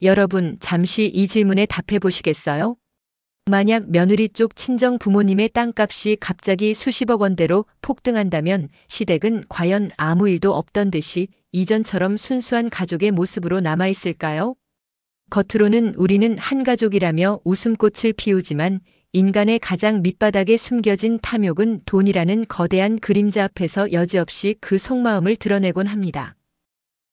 여러분, 잠시 이 질문에 답해 보시겠어요? 만약 며느리 쪽 친정 부모님의 땅값이 갑자기 수십억 원대로 폭등한다면 시댁은 과연 아무 일도 없던 듯이 이전처럼 순수한 가족의 모습으로 남아있을까요? 겉으로는 우리는 한 가족이라며 웃음꽃을 피우지만 인간의 가장 밑바닥에 숨겨진 탐욕은 돈이라는 거대한 그림자 앞에서 여지없이 그 속마음을 드러내곤 합니다.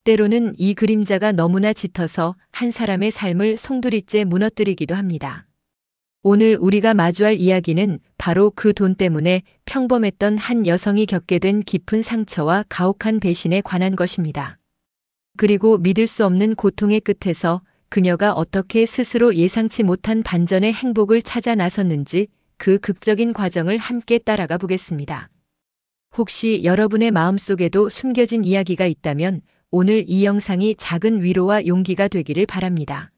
때로는 이 그림자가 너무나 짙어서 한 사람의 삶을 송두리째 무너뜨리기도 합니다. 오늘 우리가 마주할 이야기는 바로 그 돈 때문에 평범했던 한 여성이 겪게 된 깊은 상처와 가혹한 배신에 관한 것입니다. 그리고 믿을 수 없는 고통의 끝에서 그녀가 어떻게 스스로 예상치 못한 반전의 행복을 찾아 나섰는지 그 극적인 과정을 함께 따라가 보겠습니다. 혹시 여러분의 마음속에도 숨겨진 이야기가 있다면 오늘 이 영상이 작은 위로와 용기가 되기를 바랍니다.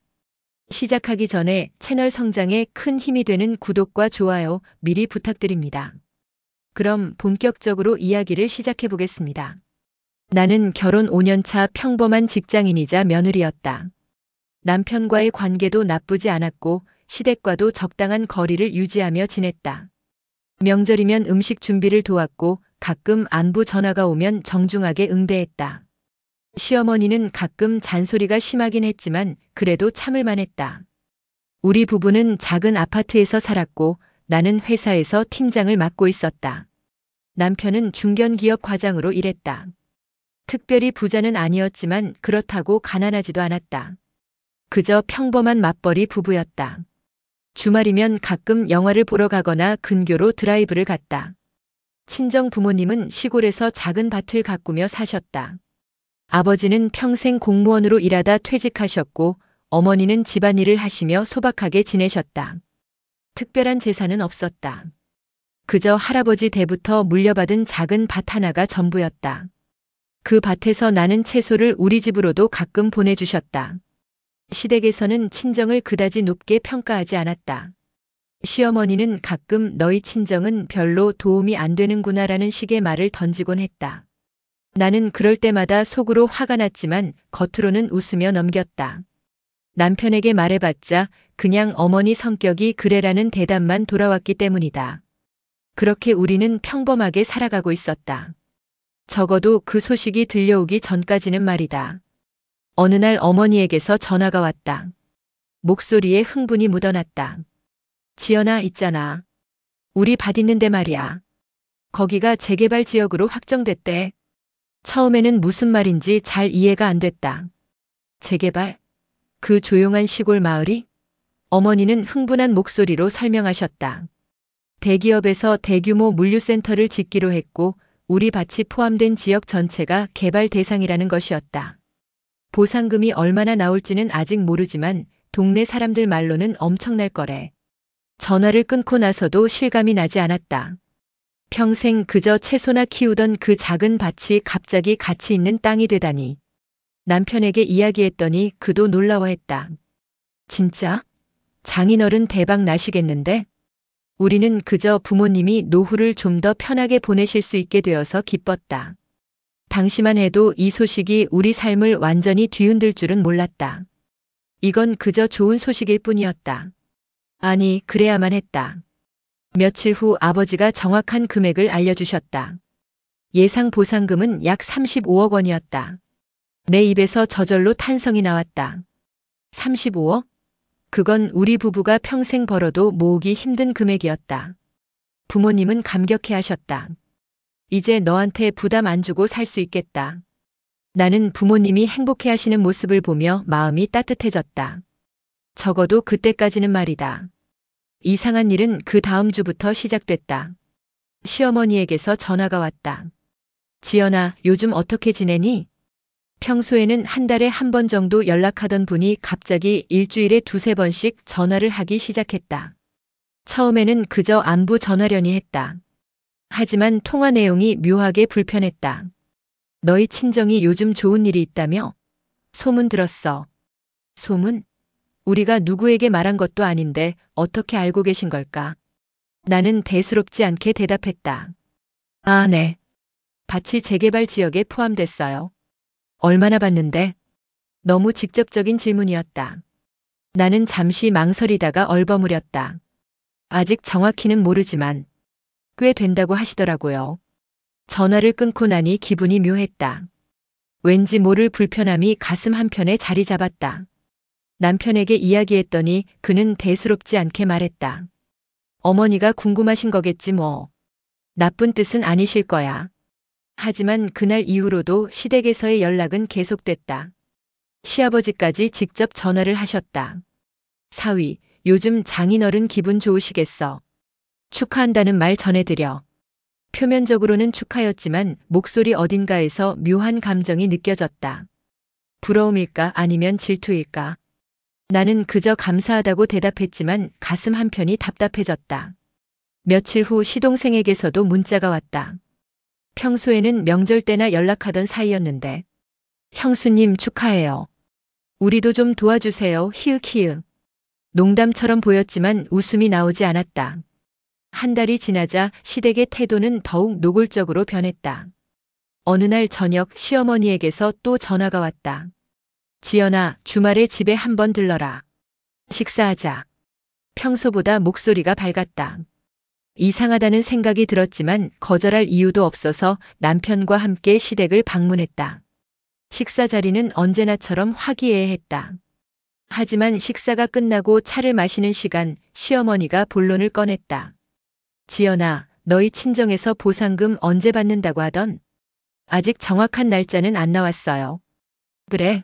시작하기 전에 채널 성장에 큰 힘이 되는 구독과 좋아요 미리 부탁드립니다. 그럼 본격적으로 이야기를 시작해 보겠습니다. 나는 결혼 5년차 평범한 직장인이자 며느리였다. 남편과의 관계도 나쁘지 않았고 시댁과도 적당한 거리를 유지하며 지냈다. 명절이면 음식 준비를 도왔고 가끔 안부 전화가 오면 정중하게 응대했다. 시어머니는 가끔 잔소리가 심하긴 했지만 그래도 참을만 했다. 우리 부부는 작은 아파트에서 살았고 나는 회사에서 팀장을 맡고 있었다. 남편은 중견기업 과장으로 일했다. 특별히 부자는 아니었지만 그렇다고 가난하지도 않았다. 그저 평범한 맞벌이 부부였다. 주말이면 가끔 영화를 보러 가거나 근교로 드라이브를 갔다. 친정 부모님은 시골에서 작은 밭을 가꾸며 사셨다. 아버지는 평생 공무원으로 일하다 퇴직하셨고 어머니는 집안일을 하시며 소박하게 지내셨다. 특별한 재산은 없었다. 그저 할아버지 때부터 물려받은 작은 밭 하나가 전부였다. 그 밭에서 나는 채소를 우리 집으로도 가끔 보내주셨다. 시댁에서는 친정을 그다지 높게 평가하지 않았다. 시어머니는 가끔 너희 친정은 별로 도움이 안 되는구나라는 식의 말을 던지곤 했다. 나는 그럴 때마다 속으로 화가 났지만 겉으로는 웃으며 넘겼다. 남편에게 말해봤자 그냥 어머니 성격이 그래라는 대답만 돌아왔기 때문이다. 그렇게 우리는 평범하게 살아가고 있었다. 적어도 그 소식이 들려오기 전까지는 말이다. 어느 날 어머니에게서 전화가 왔다. 목소리에 흥분이 묻어났다. 지연아, 있잖아. 우리 밭 있는데 말이야. 거기가 재개발 지역으로 확정됐대. 처음에는 무슨 말인지 잘 이해가 안 됐다. 재개발? 그 조용한 시골 마을이? 어머니는 흥분한 목소리로 설명하셨다. 대기업에서 대규모 물류센터를 짓기로 했고 우리 밭이 포함된 지역 전체가 개발 대상이라는 것이었다. 보상금이 얼마나 나올지는 아직 모르지만 동네 사람들 말로는 엄청날 거래. 전화를 끊고 나서도 실감이 나지 않았다. 평생 그저 채소나 키우던 그 작은 밭이 갑자기 가치 있는 땅이 되다니. 남편에게 이야기했더니 그도 놀라워했다. 진짜? 장인어른 대박 나시겠는데? 우리는 그저 부모님이 노후를 좀 더 편하게 보내실 수 있게 되어서 기뻤다. 당시만 해도 이 소식이 우리 삶을 완전히 뒤흔들 줄은 몰랐다. 이건 그저 좋은 소식일 뿐이었다. 아니, 그래야만 했다. 며칠 후 아버지가 정확한 금액을 알려주셨다. 예상 보상금은 약 35억 원이었다. 내 입에서 저절로 탄성이 나왔다. 35억? 그건 우리 부부가 평생 벌어도 모으기 힘든 금액이었다. 부모님은 감격해 하셨다. 이제 너한테 부담 안 주고 살 수 있겠다. 나는 부모님이 행복해 하시는 모습을 보며 마음이 따뜻해졌다. 적어도 그때까지는 말이다. 이상한 일은 그 다음 주부터 시작됐다. 시어머니에게서 전화가 왔다. 지연아, 요즘 어떻게 지내니? 평소에는 한 달에 한 번 정도 연락하던 분이 갑자기 일주일에 두세 번씩 전화를 하기 시작했다. 처음에는 그저 안부 전하려니 했다. 하지만 통화 내용이 묘하게 불편했다. 너희 친정이 요즘 좋은 일이 있다며? 소문 들었어. 소문? 우리가 누구에게 말한 것도 아닌데 어떻게 알고 계신 걸까? 나는 대수롭지 않게 대답했다. 아, 네. 밭이 재개발 지역에 포함됐어요. 얼마나 받는데? 너무 직접적인 질문이었다. 나는 잠시 망설이다가 얼버무렸다. 아직 정확히는 모르지만 꽤 된다고 하시더라고요. 전화를 끊고 나니 기분이 묘했다. 왠지 모를 불편함이 가슴 한편에 자리 잡았다. 남편에게 이야기했더니 그는 대수롭지 않게 말했다. 어머니가 궁금하신 거겠지 뭐. 나쁜 뜻은 아니실 거야. 하지만 그날 이후로도 시댁에서의 연락은 계속됐다. 시아버지까지 직접 전화를 하셨다. 사위, 요즘 장인어른 기분 좋으시겠어. 축하한다는 말 전해드려. 표면적으로는 축하였지만 목소리 어딘가에서 묘한 감정이 느껴졌다. 부러움일까 아니면 질투일까? 나는 그저 감사하다고 대답했지만 가슴 한편이 답답해졌다. 며칠 후 시동생에게서도 문자가 왔다. 평소에는 명절 때나 연락하던 사이였는데. 형수님 축하해요. 우리도 좀 도와주세요. 히읗히읗. 농담처럼 보였지만 웃음이 나오지 않았다. 한 달이 지나자 시댁의 태도는 더욱 노골적으로 변했다. 어느 날 저녁 시어머니에게서 또 전화가 왔다. 지연아, 주말에 집에 한번 들러라. 식사하자. 평소보다 목소리가 밝았다. 이상하다는 생각이 들었지만 거절할 이유도 없어서 남편과 함께 시댁을 방문했다. 식사 자리는 언제나처럼 화기애애했다. 하지만 식사가 끝나고 차를 마시는 시간 시어머니가 본론을 꺼냈다. 지연아, 너희 친정에서 보상금 언제 받는다고 하던? 아직 정확한 날짜는 안 나왔어요. 그래?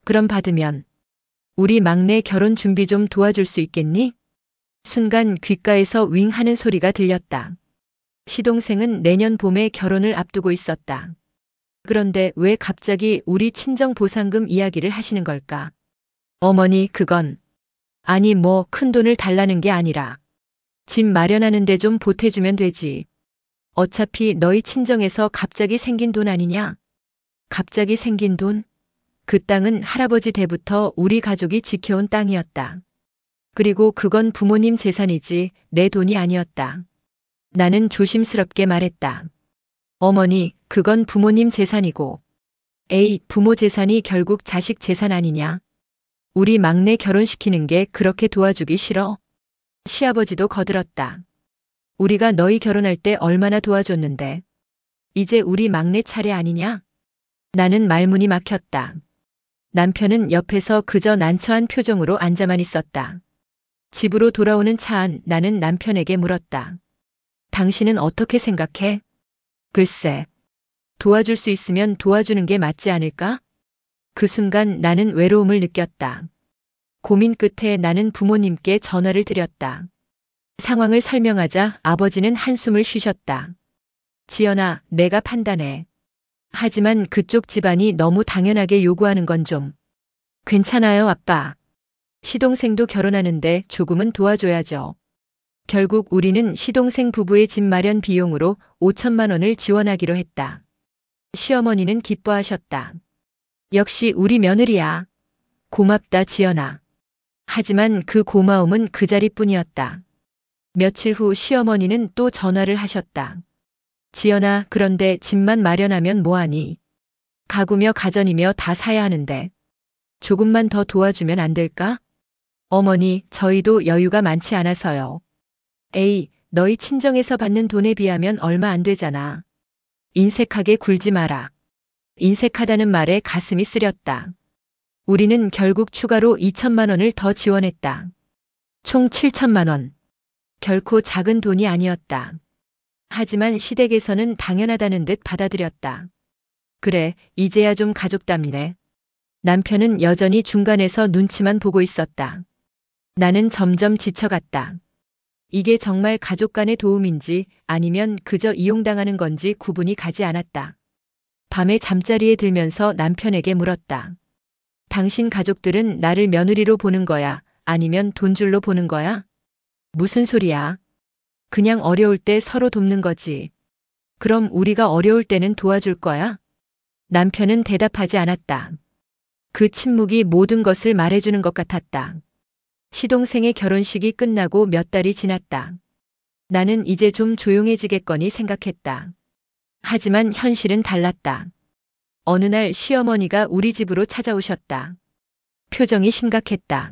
그럼 받으면 우리 막내 결혼 준비 좀 도와줄 수 있겠니? 순간 귓가에서 윙 하는 소리가 들렸다. 시동생은 내년 봄에 결혼을 앞두고 있었다. 그런데 왜 갑자기 우리 친정 보상금 이야기를 하시는 걸까? 어머니, 그건 아니 뭐 큰 돈을 달라는 게 아니라 집 마련하는데 좀 보태주면 되지. 어차피 너희 친정에서 갑자기 생긴 돈 아니냐? 갑자기 생긴 돈? 그 땅은 할아버지 때부터 우리 가족이 지켜온 땅이었다. 그리고 그건 부모님 재산이지 내 돈이 아니었다. 나는 조심스럽게 말했다. 어머니, 그건 부모님 재산이고. 에이, 부모 재산이 결국 자식 재산 아니냐? 우리 막내 결혼시키는 게 그렇게 도와주기 싫어? 시아버지도 거들었다. 우리가 너희 결혼할 때 얼마나 도와줬는데. 이제 우리 막내 차례 아니냐? 나는 말문이 막혔다. 남편은 옆에서 그저 난처한 표정으로 앉아만 있었다. 집으로 돌아오는 차 안 나는 남편에게 물었다. 당신은 어떻게 생각해? 글쎄, 도와줄 수 있으면 도와주는 게 맞지 않을까? 그 순간 나는 외로움을 느꼈다. 고민 끝에 나는 부모님께 전화를 드렸다. 상황을 설명하자 아버지는 한숨을 쉬셨다. 지연아, 내가 판단해. 하지만 그쪽 집안이 너무 당연하게 요구하는 건 좀. 괜찮아요, 아빠. 시동생도 결혼하는데 조금은 도와줘야죠. 결국 우리는 시동생 부부의 집 마련 비용으로 5천만 원을 지원하기로 했다. 시어머니는 기뻐하셨다. 역시 우리 며느리야. 고맙다, 지연아. 하지만 그 고마움은 그 자리뿐이었다. 며칠 후 시어머니는 또 전화를 하셨다. 지연아, 그런데 집만 마련하면 뭐하니? 가구며 가전이며 다 사야 하는데. 조금만 더 도와주면 안 될까? 어머니, 저희도 여유가 많지 않아서요. 에이, 너희 친정에서 받는 돈에 비하면 얼마 안 되잖아. 인색하게 굴지 마라. 인색하다는 말에 가슴이 쓰렸다. 우리는 결국 추가로 2천만 원을 더 지원했다. 총 7천만 원. 결코 작은 돈이 아니었다. 하지만 시댁에서는 당연하다는 듯 받아들였다. 그래, 이제야 좀 가족답네. 남편은 여전히 중간에서 눈치만 보고 있었다. 나는 점점 지쳐갔다. 이게 정말 가족 간의 도움인지 아니면 그저 이용당하는 건지 구분이 가지 않았다. 밤에 잠자리에 들면서 남편에게 물었다. 당신 가족들은 나를 며느리로 보는 거야? 아니면 돈줄로 보는 거야? 무슨 소리야? 그냥 어려울 때 서로 돕는 거지. 그럼 우리가 어려울 때는 도와줄 거야? 남편은 대답하지 않았다. 그 침묵이 모든 것을 말해주는 것 같았다. 시동생의 결혼식이 끝나고 몇 달이 지났다. 나는 이제 좀 조용해지겠거니 생각했다. 하지만 현실은 달랐다. 어느 날 시어머니가 우리 집으로 찾아오셨다. 표정이 심각했다.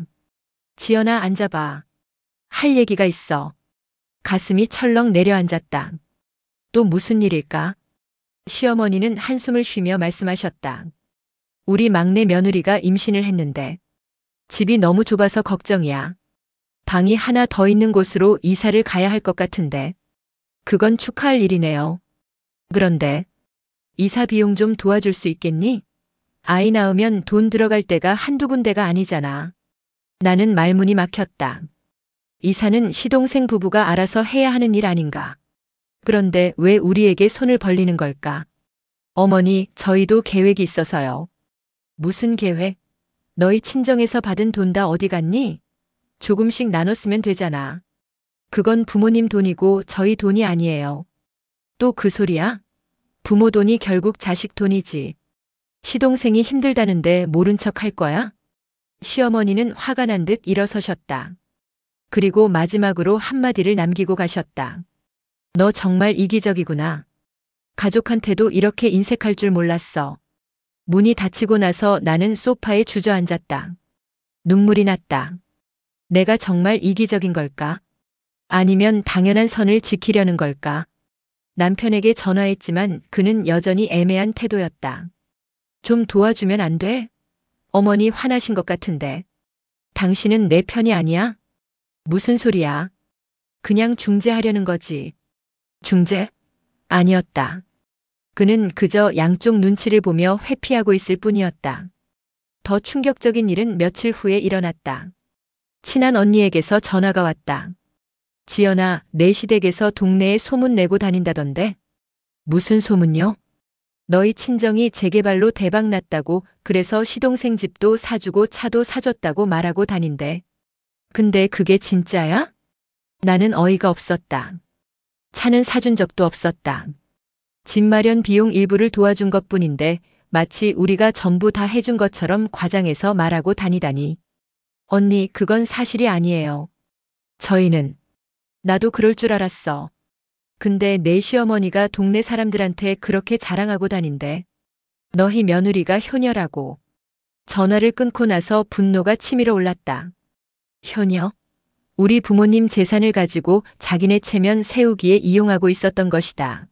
지연아, 앉아봐. 할 얘기가 있어. 가슴이 철렁 내려앉았다. 또 무슨 일일까? 시어머니는 한숨을 쉬며 말씀하셨다. 우리 막내 며느리가 임신을 했는데 집이 너무 좁아서 걱정이야. 방이 하나 더 있는 곳으로 이사를 가야 할 것 같은데. 그건 축하할 일이네요. 그런데 이사 비용 좀 도와줄 수 있겠니? 아이 낳으면 돈 들어갈 데가 한두 군데가 아니잖아. 나는 말문이 막혔다. 이사는 시동생 부부가 알아서 해야 하는 일 아닌가. 그런데 왜 우리에게 손을 벌리는 걸까? 어머니, 저희도 계획이 있어서요. 무슨 계획? 너희 친정에서 받은 돈 다 어디 갔니? 조금씩 나눠 쓰면 되잖아. 그건 부모님 돈이고 저희 돈이 아니에요. 또 그 소리야? 부모 돈이 결국 자식 돈이지. 시동생이 힘들다는데 모른 척 할 거야? 시어머니는 화가 난 듯 일어서셨다. 그리고 마지막으로 한마디를 남기고 가셨다. 너 정말 이기적이구나. 가족한테도 이렇게 인색할 줄 몰랐어. 문이 닫히고 나서 나는 소파에 주저앉았다. 눈물이 났다. 내가 정말 이기적인 걸까? 아니면 당연한 선을 지키려는 걸까? 남편에게 전화했지만 그는 여전히 애매한 태도였다. 좀 도와주면 안 돼? 어머니 화나신 것 같은데. 당신은 내 편이 아니야? 무슨 소리야? 그냥 중재하려는 거지. 중재? 아니었다. 그는 그저 양쪽 눈치를 보며 회피하고 있을 뿐이었다. 더 충격적인 일은 며칠 후에 일어났다. 친한 언니에게서 전화가 왔다. 지연아, 내 시댁에서 동네에 소문 내고 다닌다던데? 무슨 소문요? 너희 친정이 재개발로 대박 났다고, 그래서 시동생 집도 사주고 차도 사줬다고 말하고 다닌대. 근데 그게 진짜야? 나는 어이가 없었다. 차는 사준 적도 없었다. 집 마련 비용 일부를 도와준 것뿐인데 마치 우리가 전부 다 해준 것처럼 과장해서 말하고 다니다니. 언니, 그건 사실이 아니에요. 저희는. 나도 그럴 줄 알았어. 근데 내 시어머니가 동네 사람들한테 그렇게 자랑하고 다닌대. 너희 며느리가 효녀라고. 전화를 끊고 나서 분노가 치밀어 올랐다. 효녀? 우리 부모님 재산을 가지고 자기네 체면 세우기에 이용하고 있었던 것이다.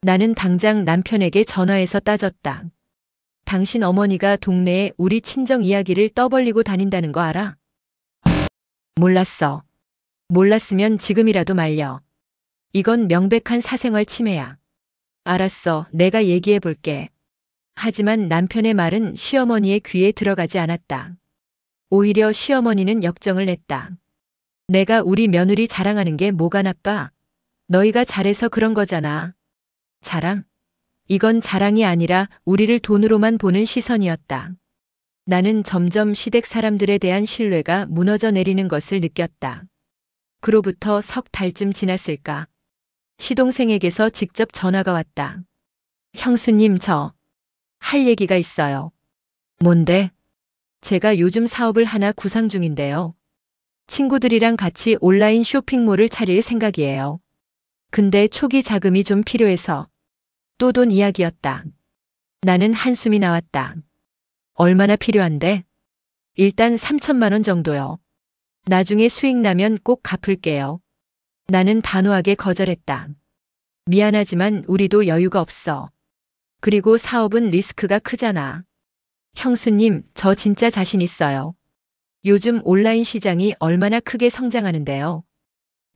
나는 당장 남편에게 전화해서 따졌다. 당신 어머니가 동네에 우리 친정 이야기를 떠벌리고 다닌다는 거 알아? 몰랐어. 몰랐으면 지금이라도 말려. 이건 명백한 사생활 침해야. 알았어, 내가 얘기해 볼게. 하지만 남편의 말은 시어머니의 귀에 들어가지 않았다. 오히려 시어머니는 역정을 냈다. 내가 우리 며느리 자랑하는 게 뭐가 나빠? 너희가 잘해서 그런 거잖아. 자랑? 이건 자랑이 아니라 우리를 돈으로만 보는 시선이었다. 나는 점점 시댁 사람들에 대한 신뢰가 무너져 내리는 것을 느꼈다. 그로부터 석 달쯤 지났을까. 시동생에게서 직접 전화가 왔다. 형수님, 할 얘기가 있어요. 뭔데? 제가 요즘 사업을 하나 구상 중인데요. 친구들이랑 같이 온라인 쇼핑몰을 차릴 생각이에요. 근데 초기 자금이 좀 필요해서. 또 돈 이야기였다. 나는 한숨이 나왔다. 얼마나 필요한데? 일단 3천만 원 정도요. 나중에 수익 나면 꼭 갚을게요. 나는 단호하게 거절했다. 미안하지만 우리도 여유가 없어. 그리고 사업은 리스크가 크잖아. 형수님, 저 진짜 자신 있어요. 요즘 온라인 시장이 얼마나 크게 성장하는데요.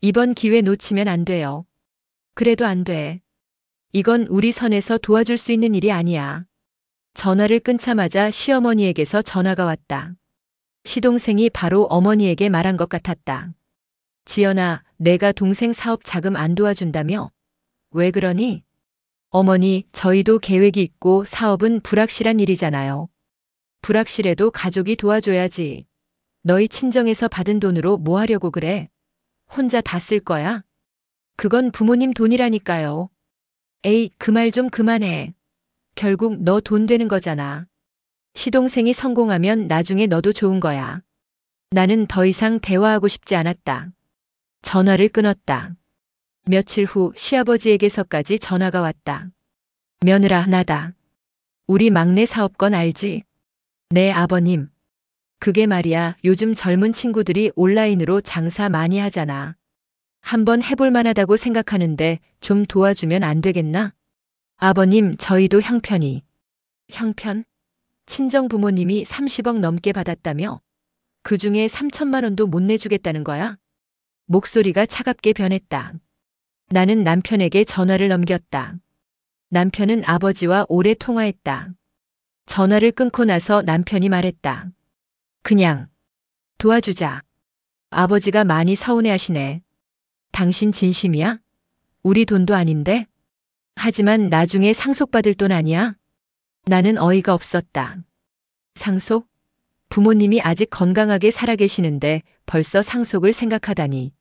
이번 기회 놓치면 안 돼요. 그래도 안 돼. 이건 우리 선에서 도와줄 수 있는 일이 아니야. 전화를 끊자마자 시어머니에게서 전화가 왔다. 시동생이 바로 어머니에게 말한 것 같았다. 지연아, 내가 동생 사업 자금 안 도와준다며? 왜 그러니? 어머니, 저희도 계획이 있고 사업은 불확실한 일이잖아요. 불확실해도 가족이 도와줘야지. 너희 친정에서 받은 돈으로 뭐 하려고 그래? 혼자 다 쓸 거야? 그건 부모님 돈이라니까요. 에이, 그 말 좀 그만해. 결국 너 돈 되는 거잖아. 시동생이 성공하면 나중에 너도 좋은 거야. 나는 더 이상 대화하고 싶지 않았다. 전화를 끊었다. 며칠 후 시아버지에게서까지 전화가 왔다. 며느라, 나다. 우리 막내 사업건 알지? 네, 아버님. 그게 말이야, 요즘 젊은 친구들이 온라인으로 장사 많이 하잖아. 한번 해볼 만하다고 생각하는데 좀 도와주면 안 되겠나? 아버님, 저희도 형편이. 형편? 친정 부모님이 30억 넘게 받았다며? 그 중에 3천만 원도 못 내주겠다는 거야? 목소리가 차갑게 변했다. 나는 남편에게 전화를 넘겼다. 남편은 아버지와 오래 통화했다. 전화를 끊고 나서 남편이 말했다. 그냥 도와주자. 아버지가 많이 서운해하시네. 당신 진심이야? 우리 돈도 아닌데? 하지만 나중에 상속받을 돈 아니야? 나는 어이가 없었다. 상속? 부모님이 아직 건강하게 살아계시는데 벌써 상속을 생각하다니.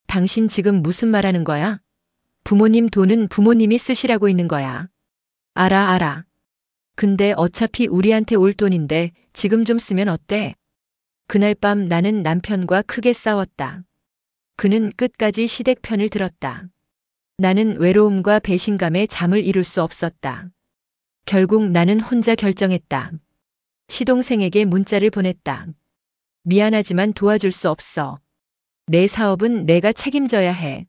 당신 지금 무슨 말하는 거야? 부모님 돈은 부모님이 쓰시라고 있는 거야. 알아. 근데 어차피 우리한테 올 돈인데 지금 좀 쓰면 어때? 그날 밤 나는 남편과 크게 싸웠다. 그는 끝까지 시댁 편을 들었다. 나는 외로움과 배신감에 잠을 이룰 수 없었다. 결국 나는 혼자 결정했다. 시동생에게 문자를 보냈다. 미안하지만 도와줄 수 없어. 내 사업은 내가 책임져야 해.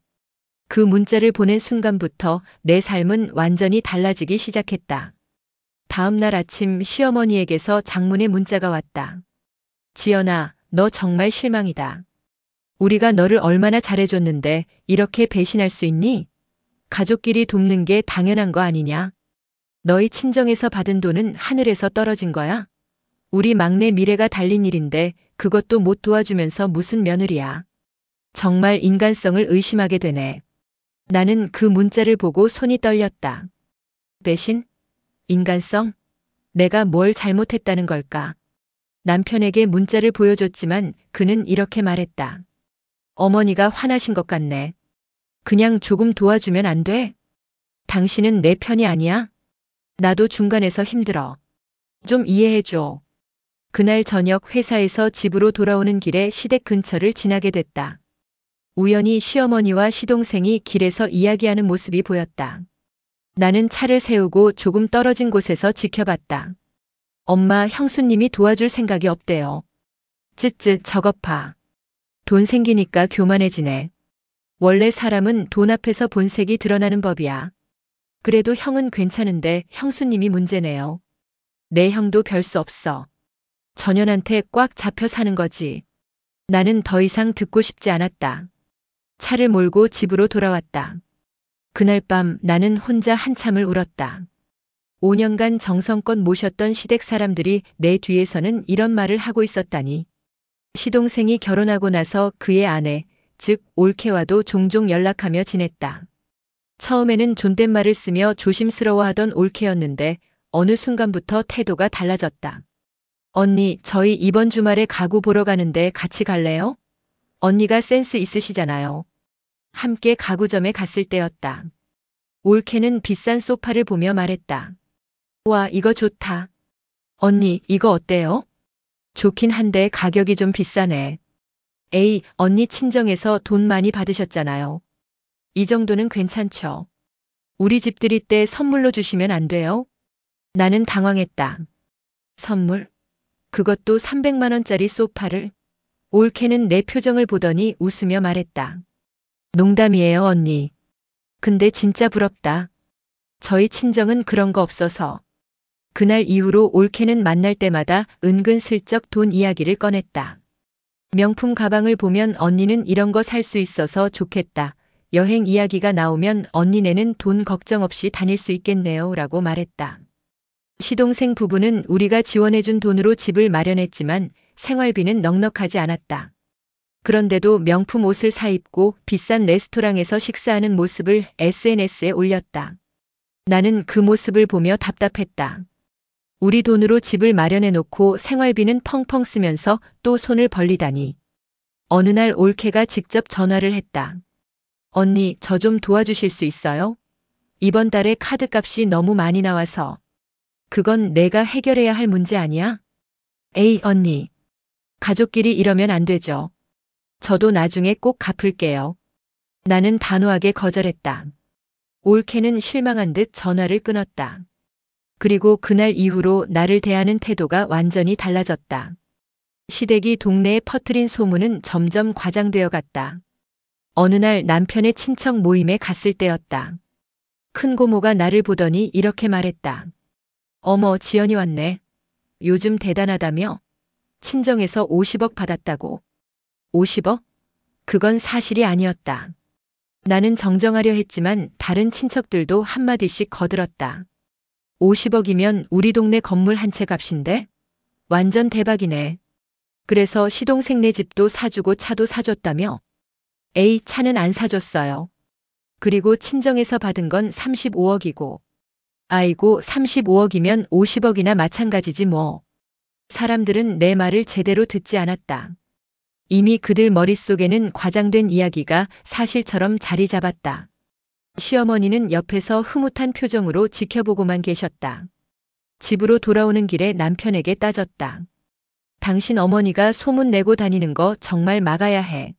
그 문자를 보낸 순간부터 내 삶은 완전히 달라지기 시작했다. 다음 날 아침 시어머니에게서 장문의 문자가 왔다. 지연아, 너 정말 실망이다. 우리가 너를 얼마나 잘해줬는데 이렇게 배신할 수 있니? 가족끼리 돕는 게 당연한 거 아니냐? 너희 친정에서 받은 돈은 하늘에서 떨어진 거야? 우리 막내 미래가 달린 일인데 그것도 못 도와주면서 무슨 며느리야. 정말 인간성을 의심하게 되네. 나는 그 문자를 보고 손이 떨렸다. 배신? 인간성? 내가 뭘 잘못했다는 걸까? 남편에게 문자를 보여줬지만 그는 이렇게 말했다. 어머니가 화나신 것 같네. 그냥 조금 도와주면 안 돼? 당신은 내 편이 아니야? 나도 중간에서 힘들어. 좀 이해해줘. 그날 저녁 회사에서 집으로 돌아오는 길에 시댁 근처를 지나게 됐다. 우연히 시어머니와 시동생이 길에서 이야기하는 모습이 보였다. 나는 차를 세우고 조금 떨어진 곳에서 지켜봤다. 엄마, 형수님이 도와줄 생각이 없대요. 쯧쯧, 저것 봐. 돈 생기니까 교만해지네. 원래 사람은 돈 앞에서 본색이 드러나는 법이야. 그래도 형은 괜찮은데 형수님이 문제네요. 내 형도 별 수 없어. 전현한테 꽉 잡혀 사는 거지. 나는 더 이상 듣고 싶지 않았다. 차를 몰고 집으로 돌아왔다. 그날 밤 나는 혼자 한참을 울었다. 5년간 정성껏 모셨던 시댁 사람들이 내 뒤에서는 이런 말을 하고 있었다니. 시동생이 결혼하고 나서 그의 아내, 즉 올케와도 종종 연락하며 지냈다. 처음에는 존댓말을 쓰며 조심스러워하던 올케였는데 어느 순간부터 태도가 달라졌다. 언니, 저희 이번 주말에 가구 보러 가는데 같이 갈래요? 언니가 센스 있으시잖아요. 함께 가구점에 갔을 때였다. 올케는 비싼 소파를 보며 말했다. 와, 이거 좋다. 언니, 이거 어때요? 좋긴 한데 가격이 좀 비싸네. 에이, 언니 친정에서 돈 많이 받으셨잖아요. 이 정도는 괜찮죠. 우리 집 드릴 때 선물로 주시면 안 돼요? 나는 당황했다. 선물? 그것도 300만 원짜리 소파를? 올케는 내 표정을 보더니 웃으며 말했다. 농담이에요, 언니. 근데 진짜 부럽다. 저희 친정은 그런 거 없어서. 그날 이후로 올케는 만날 때마다 은근슬쩍 돈 이야기를 꺼냈다. 명품 가방을 보면 언니는 이런 거 살 수 있어서 좋겠다. 여행 이야기가 나오면 언니네는 돈 걱정 없이 다닐 수 있겠네요. 라고 말했다. 시동생 부부는 우리가 지원해준 돈으로 집을 마련했지만 생활비는 넉넉하지 않았다. 그런데도 명품 옷을 사입고 비싼 레스토랑에서 식사하는 모습을 SNS에 올렸다. 나는 그 모습을 보며 답답했다. 우리 돈으로 집을 마련해 놓고 생활비는 펑펑 쓰면서 또 손을 벌리다니. 어느 날 올케가 직접 전화를 했다. 언니, 저 좀 도와주실 수 있어요? 이번 달에 카드값이 너무 많이 나와서. 그건 내가 해결해야 할 문제 아니야? 에이, 언니. 가족끼리 이러면 안 되죠. 저도 나중에 꼭 갚을게요. 나는 단호하게 거절했다. 올케는 실망한 듯 전화를 끊었다. 그리고 그날 이후로 나를 대하는 태도가 완전히 달라졌다. 시댁이 동네에 퍼뜨린 소문은 점점 과장되어 갔다. 어느 날 남편의 친척 모임에 갔을 때였다. 큰 고모가 나를 보더니 이렇게 말했다. 어머, 지연이 왔네. 요즘 대단하다며? 친정에서 50억 받았다고. 50억? 그건 사실이 아니었다. 나는 정정하려 했지만 다른 친척들도 한마디씩 거들었다. 50억이면 우리 동네 건물 한 채 값인데? 완전 대박이네. 그래서 시동생네 집도 사주고 차도 사줬다며? 에이, 차는 안 사줬어요. 그리고 친정에서 받은 건 35억이고. 아이고, 35억이면 50억이나 마찬가지지 뭐. 사람들은 내 말을 제대로 듣지 않았다. 이미 그들 머릿속에는 과장된 이야기가 사실처럼 자리 잡았다. 시어머니는 옆에서 흐뭇한 표정으로 지켜보고만 계셨다. 집으로 돌아오는 길에 남편에게 따졌다. 당신 어머니가 소문 내고 다니는 거 정말 막아야 해.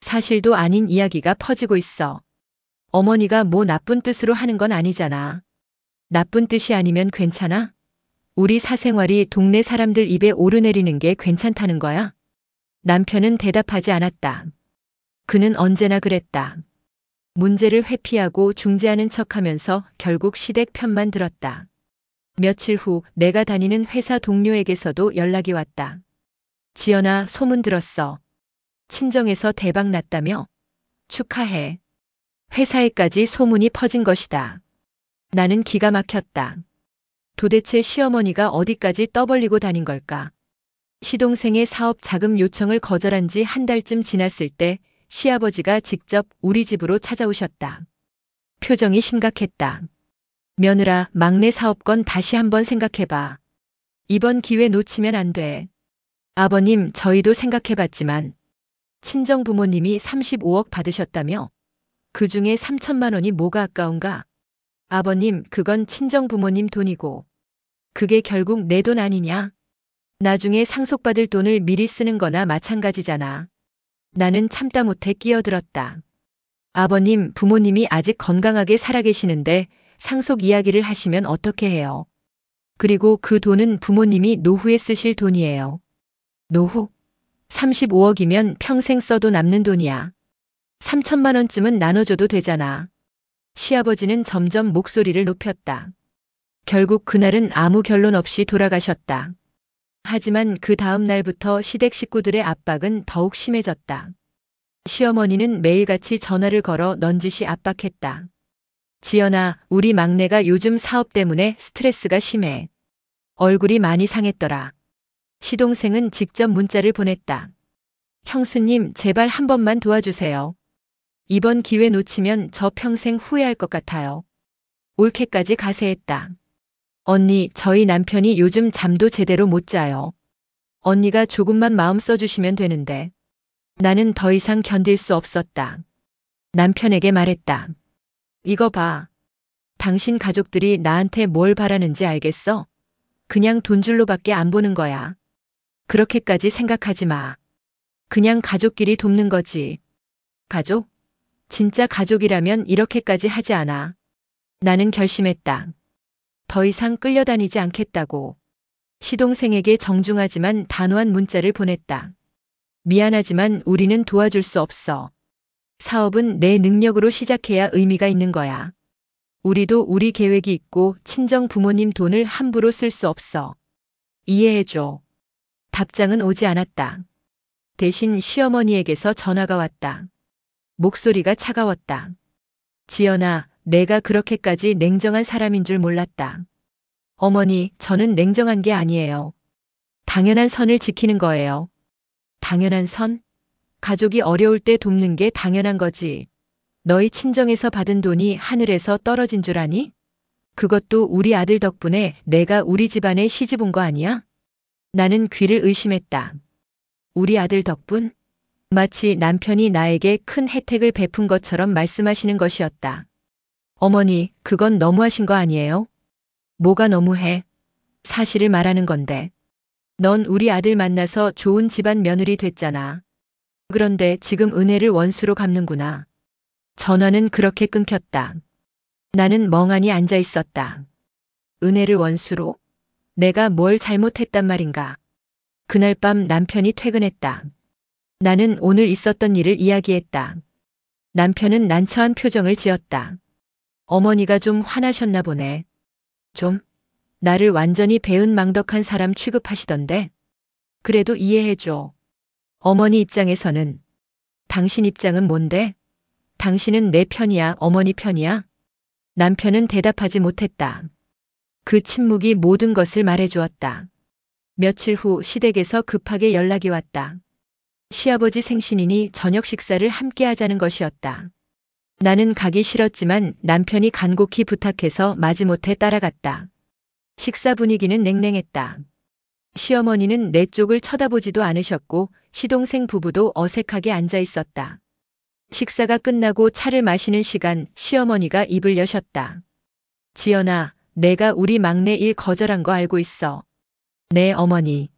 사실도 아닌 이야기가 퍼지고 있어. 어머니가 뭐 나쁜 뜻으로 하는 건 아니잖아. 나쁜 뜻이 아니면 괜찮아? 우리 사생활이 동네 사람들 입에 오르내리는 게 괜찮다는 거야? 남편은 대답하지 않았다. 그는 언제나 그랬다. 문제를 회피하고 중재하는 척하면서 결국 시댁 편만 들었다. 며칠 후 내가 다니는 회사 동료에게서도 연락이 왔다. 지연아, 소문 들었어. 친정에서 대박 났다며? 축하해. 회사에까지 소문이 퍼진 것이다. 나는 기가 막혔다. 도대체 시어머니가 어디까지 떠벌리고 다닌 걸까? 시동생의 사업 자금 요청을 거절한 지 한 달쯤 지났을 때 시아버지가 직접 우리 집으로 찾아오셨다. 표정이 심각했다. 며느라, 막내 사업건 다시 한번 생각해봐. 이번 기회 놓치면 안 돼. 아버님, 저희도 생각해봤지만 친정 부모님이 35억 받으셨다며? 그 중에 3천만 원이 뭐가 아까운가? 아버님, 그건 친정 부모님 돈이고 그게 결국 내 돈 아니냐? 나중에 상속받을 돈을 미리 쓰는 거나 마찬가지잖아. 나는 참다 못해 끼어들었다. 아버님, 부모님이 아직 건강하게 살아계시는데 상속 이야기를 하시면 어떻게 해요? 그리고 그 돈은 부모님이 노후에 쓰실 돈이에요. 노후? 35억이면 평생 써도 남는 돈이야. 3천만 원쯤은 나눠줘도 되잖아. 시아버지는 점점 목소리를 높였다. 결국 그날은 아무 결론 없이 돌아가셨다. 하지만 그 다음 날부터 시댁 식구들의 압박은 더욱 심해졌다. 시어머니는 매일같이 전화를 걸어 넌지시 압박했다. 지연아, 우리 막내가 요즘 사업 때문에 스트레스가 심해. 얼굴이 많이 상했더라. 시동생은 직접 문자를 보냈다. 형수님, 제발 한 번만 도와주세요. 이번 기회 놓치면 저 평생 후회할 것 같아요. 올케까지 가세했다. 언니, 저희 남편이 요즘 잠도 제대로 못 자요. 언니가 조금만 마음 써주시면 되는데. 나는 더 이상 견딜 수 없었다. 남편에게 말했다. 이거 봐. 당신 가족들이 나한테 뭘 바라는지 알겠어? 그냥 돈줄로밖에 안 보는 거야. 그렇게까지 생각하지 마. 그냥 가족끼리 돕는 거지. 가족? 진짜 가족이라면 이렇게까지 하지 않아. 나는 결심했다. 더 이상 끌려다니지 않겠다고. 시동생에게 정중하지만 단호한 문자를 보냈다. 미안하지만 우리는 도와줄 수 없어. 사업은 내 능력으로 시작해야 의미가 있는 거야. 우리도 우리 계획이 있고 친정 부모님 돈을 함부로 쓸 수 없어. 이해해줘. 답장은 오지 않았다. 대신 시어머니에게서 전화가 왔다. 목소리가 차가웠다. 지연아, 내가 그렇게까지 냉정한 사람인 줄 몰랐다. 어머니, 저는 냉정한 게 아니에요. 당연한 선을 지키는 거예요. 당연한 선? 가족이 어려울 때 돕는 게 당연한 거지. 너희 친정에서 받은 돈이 하늘에서 떨어진 줄 아니? 그것도 우리 아들 덕분에 내가 우리 집안에 시집 온 거 아니야? 나는 귀를 의심했다. 우리 아들 덕분? 마치 남편이 나에게 큰 혜택을 베푼 것처럼 말씀하시는 것이었다. 어머니, 그건 너무하신 거 아니에요? 뭐가 너무해? 사실을 말하는 건데. 넌 우리 아들 만나서 좋은 집안 며느리 됐잖아. 그런데 지금 은혜를 원수로 갚는구나. 전화는 그렇게 끊겼다. 나는 멍하니 앉아 있었다. 은혜를 원수로? 내가 뭘 잘못했단 말인가? 그날 밤 남편이 퇴근했다. 나는 오늘 있었던 일을 이야기했다. 남편은 난처한 표정을 지었다. 어머니가 좀 화나셨나 보네. 좀? 나를 완전히 배은망덕한 사람 취급하시던데. 그래도 이해해줘. 어머니 입장에서는. 당신 입장은 뭔데? 당신은 내 편이야, 어머니 편이야? 남편은 대답하지 못했다. 그 침묵이 모든 것을 말해주었다. 며칠 후 시댁에서 급하게 연락이 왔다. 시아버지 생신이니 저녁 식사를 함께 하자는 것이었다. 나는 가기 싫었지만 남편이 간곡히 부탁해서 마지못해 따라갔다. 식사 분위기는 냉랭했다. 시어머니는 내 쪽을 쳐다보지도 않으셨고 시동생 부부도 어색하게 앉아 있었다. 식사가 끝나고 차를 마시는 시간 시어머니가 입을 여셨다. 지연아, 내가 우리 막내 일 거절한 거 알고 있어. 네, 어머니.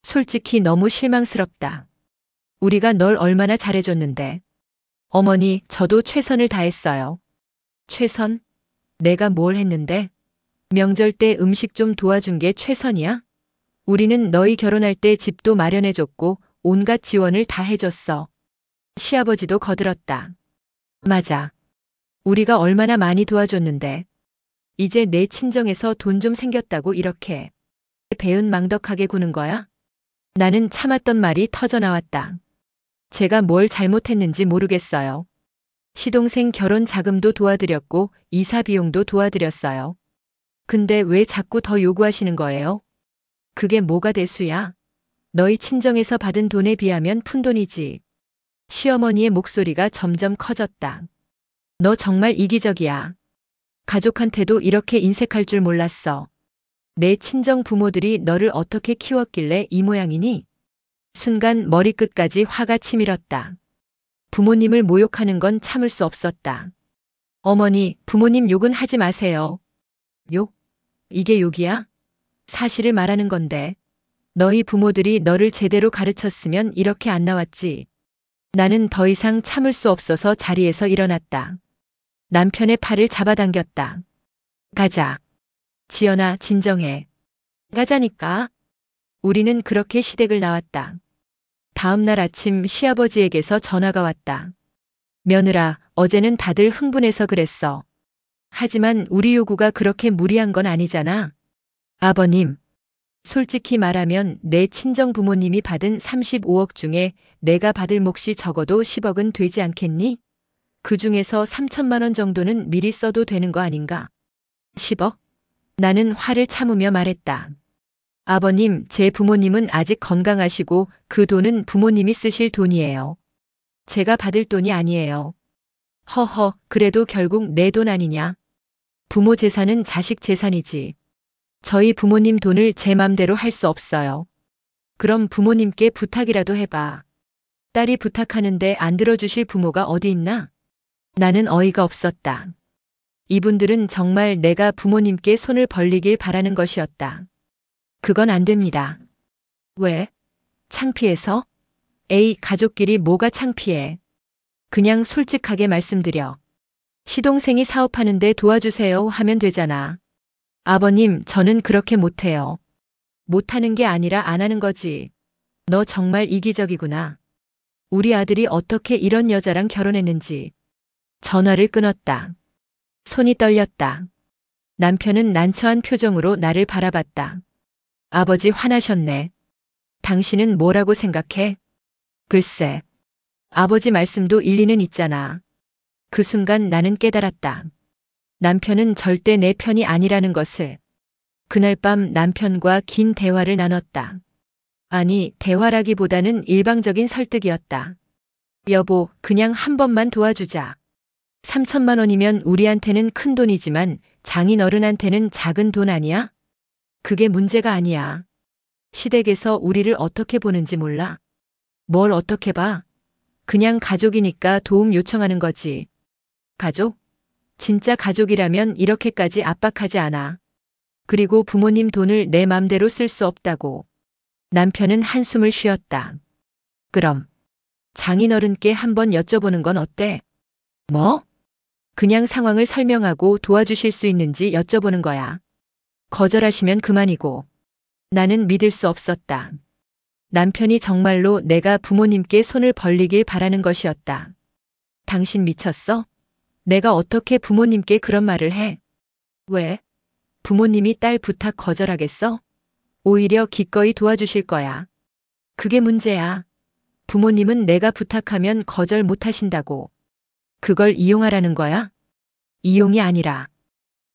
솔직히 너무 실망스럽다. 우리가 널 얼마나 잘해줬는데. 어머니, 저도 최선을 다했어요. 최선? 내가 뭘 했는데? 명절 때 음식 좀 도와준 게 최선이야? 우리는 너희 결혼할 때 집도 마련해줬고 온갖 지원을 다 해줬어. 시아버지도 거들었다. 맞아. 우리가 얼마나 많이 도와줬는데. 이제 내 친정에서 돈 좀 생겼다고 이렇게 배은망덕하게 구는 거야? 나는 참았던 말이 터져나왔다. 제가 뭘 잘못했는지 모르겠어요. 시동생 결혼 자금도 도와드렸고 이사 비용도 도와드렸어요. 근데 왜 자꾸 더 요구하시는 거예요? 그게 뭐가 대수야? 너희 친정에서 받은 돈에 비하면 푼돈이지. 시어머니의 목소리가 점점 커졌다. 너 정말 이기적이야. 가족한테도 이렇게 인색할 줄 몰랐어. 내 친정 부모들이 너를 어떻게 키웠길래 이 모양이니? 순간 머리끝까지 화가 치밀었다. 부모님을 모욕하는 건 참을 수 없었다. 어머니, 부모님 욕은 하지 마세요. 욕? 이게 욕이야? 사실을 말하는 건데. 너희 부모들이 너를 제대로 가르쳤으면 이렇게 안 나왔지. 나는 더 이상 참을 수 없어서 자리에서 일어났다. 남편의 팔을 잡아당겼다. 가자. 지연아, 진정해. 가자니까. 우리는 그렇게 시댁을 나왔다. 다음 날 아침 시아버지에게서 전화가 왔다. 며느라, 어제는 다들 흥분해서 그랬어. 하지만 우리 요구가 그렇게 무리한 건 아니잖아. 아버님, 솔직히 말하면 내 친정 부모님이 받은 35억 중에 내가 받을 몫이 적어도 10억은 되지 않겠니? 그 중에서 3천만 원 정도는 미리 써도 되는 거 아닌가? 10억? 나는 화를 참으며 말했다. 아버님, 제 부모님은 아직 건강하시고 그 돈은 부모님이 쓰실 돈이에요. 제가 받을 돈이 아니에요. 허허, 그래도 결국 내 돈 아니냐? 부모 재산은 자식 재산이지. 저희 부모님 돈을 제 맘대로 할 수 없어요. 그럼 부모님께 부탁이라도 해봐. 딸이 부탁하는데 안 들어주실 부모가 어디 있나? 나는 어이가 없었다. 이분들은 정말 내가 부모님께 손을 벌리길 바라는 것이었다. 그건 안 됩니다. 왜? 창피해서? 에이, 가족끼리 뭐가 창피해. 그냥 솔직하게 말씀드려. 시동생이 사업하는데 도와주세요 하면 되잖아. 아버님, 저는 그렇게 못해요. 못하는 게 아니라 안 하는 거지. 너 정말 이기적이구나. 우리 아들이 어떻게 이런 여자랑 결혼했는지. 전화를 끊었다. 손이 떨렸다. 남편은 난처한 표정으로 나를 바라봤다. 아버지 화나셨네. 당신은 뭐라고 생각해? 글쎄. 아버지 말씀도 일리는 있잖아. 그 순간 나는 깨달았다. 남편은 절대 내 편이 아니라는 것을. 그날 밤 남편과 긴 대화를 나눴다. 아니, 대화라기보다는 일방적인 설득이었다. 여보, 그냥 한 번만 도와주자. 3천만 원이면 우리한테는 큰 돈이지만 장인어른한테는 작은 돈 아니야? 그게 문제가 아니야. 시댁에서 우리를 어떻게 보는지 몰라. 뭘 어떻게 봐? 그냥 가족이니까 도움 요청하는 거지. 가족? 진짜 가족이라면 이렇게까지 압박하지 않아. 그리고 부모님 돈을 내 맘대로 쓸 수 없다고. 남편은 한숨을 쉬었다. 그럼 장인어른께 한번 여쭤보는 건 어때? 뭐? 그냥 상황을 설명하고 도와주실 수 있는지 여쭤보는 거야. 거절하시면 그만이고. 나는 믿을 수 없었다. 남편이 정말로 내가 부모님께 손을 벌리길 바라는 것이었다. 당신 미쳤어? 내가 어떻게 부모님께 그런 말을 해? 왜? 부모님이 딸 부탁 거절하겠어? 오히려 기꺼이 도와주실 거야. 그게 문제야. 부모님은 내가 부탁하면 거절 못 하신다고. 그걸 이용하라는 거야? 이용이 아니라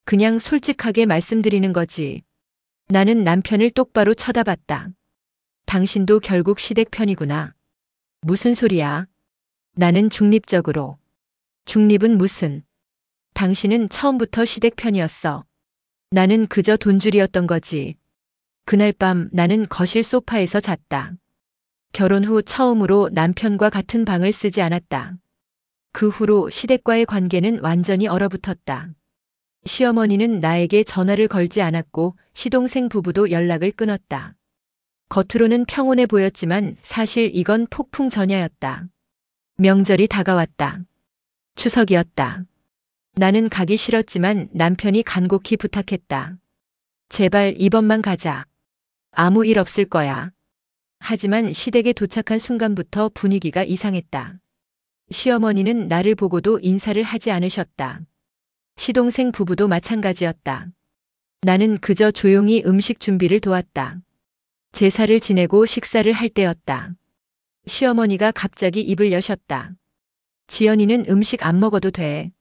그냥 솔직하게 말씀드리는 거지. 나는 남편을 똑바로 쳐다봤다. 당신도 결국 시댁 편이구나. 무슨 소리야? 나는 중립적으로. 중립은 무슨? 당신은 처음부터 시댁 편이었어. 나는 그저 돈줄이었던 거지. 그날 밤 나는 거실 소파에서 잤다. 결혼 후 처음으로 남편과 같은 방을 쓰지 않았다. 그 후로 시댁과의 관계는 완전히 얼어붙었다. 시어머니는 나에게 전화를 걸지 않았고 시동생 부부도 연락을 끊었다. 겉으로는 평온해 보였지만 사실 이건 폭풍 전야였다. 명절이 다가왔다. 추석이었다. 나는 가기 싫었지만 남편이 간곡히 부탁했다. 제발 이번만 가자. 아무 일 없을 거야. 하지만 시댁에 도착한 순간부터 분위기가 이상했다. 시어머니는 나를 보고도 인사를 하지 않으셨다. 시동생 부부도 마찬가지였다. 나는 그저 조용히 음식 준비를 도왔다. 제사를 지내고 식사를 할 때였다. 시어머니가 갑자기 입을 여셨다. 지연이는 음식 안 먹어도 돼.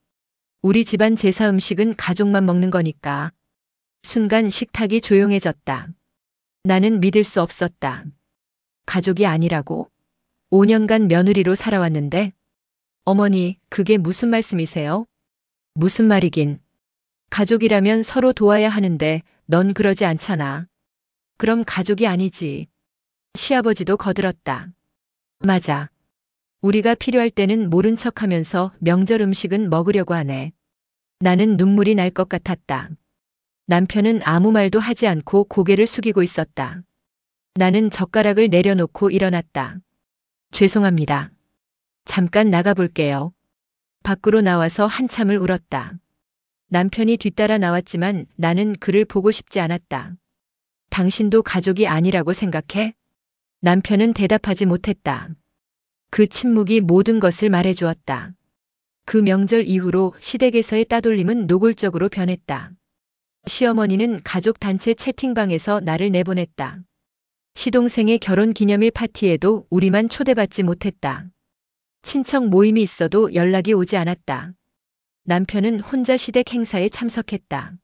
우리 집안 제사 음식은 가족만 먹는 거니까. 순간 식탁이 조용해졌다. 나는 믿을 수 없었다. 가족이 아니라고? 5년간 며느리로 살아왔는데? 어머니, 그게 무슨 말씀이세요? 무슨 말이긴. 가족이라면 서로 도와야 하는데 넌 그러지 않잖아. 그럼 가족이 아니지. 시아버지도 거들었다. 맞아. 우리가 필요할 때는 모른 척하면서 명절 음식은 먹으려고 하네. 나는 눈물이 날 것 같았다. 남편은 아무 말도 하지 않고 고개를 숙이고 있었다. 나는 젓가락을 내려놓고 일어났다. 죄송합니다. 잠깐 나가볼게요. 밖으로 나와서 한참을 울었다. 남편이 뒤따라 나왔지만 나는 그를 보고 싶지 않았다. 당신도 가족이 아니라고 생각해? 남편은 대답하지 못했다. 그 침묵이 모든 것을 말해주었다. 그 명절 이후로 시댁에서의 따돌림은 노골적으로 변했다. 시어머니는 가족 단체 채팅방에서 나를 내보냈다. 시동생의 결혼 기념일 파티에도 우리만 초대받지 못했다. 친척 모임이 있어도 연락이 오지 않았다. 남편은 혼자 시댁 행사에 참석했다.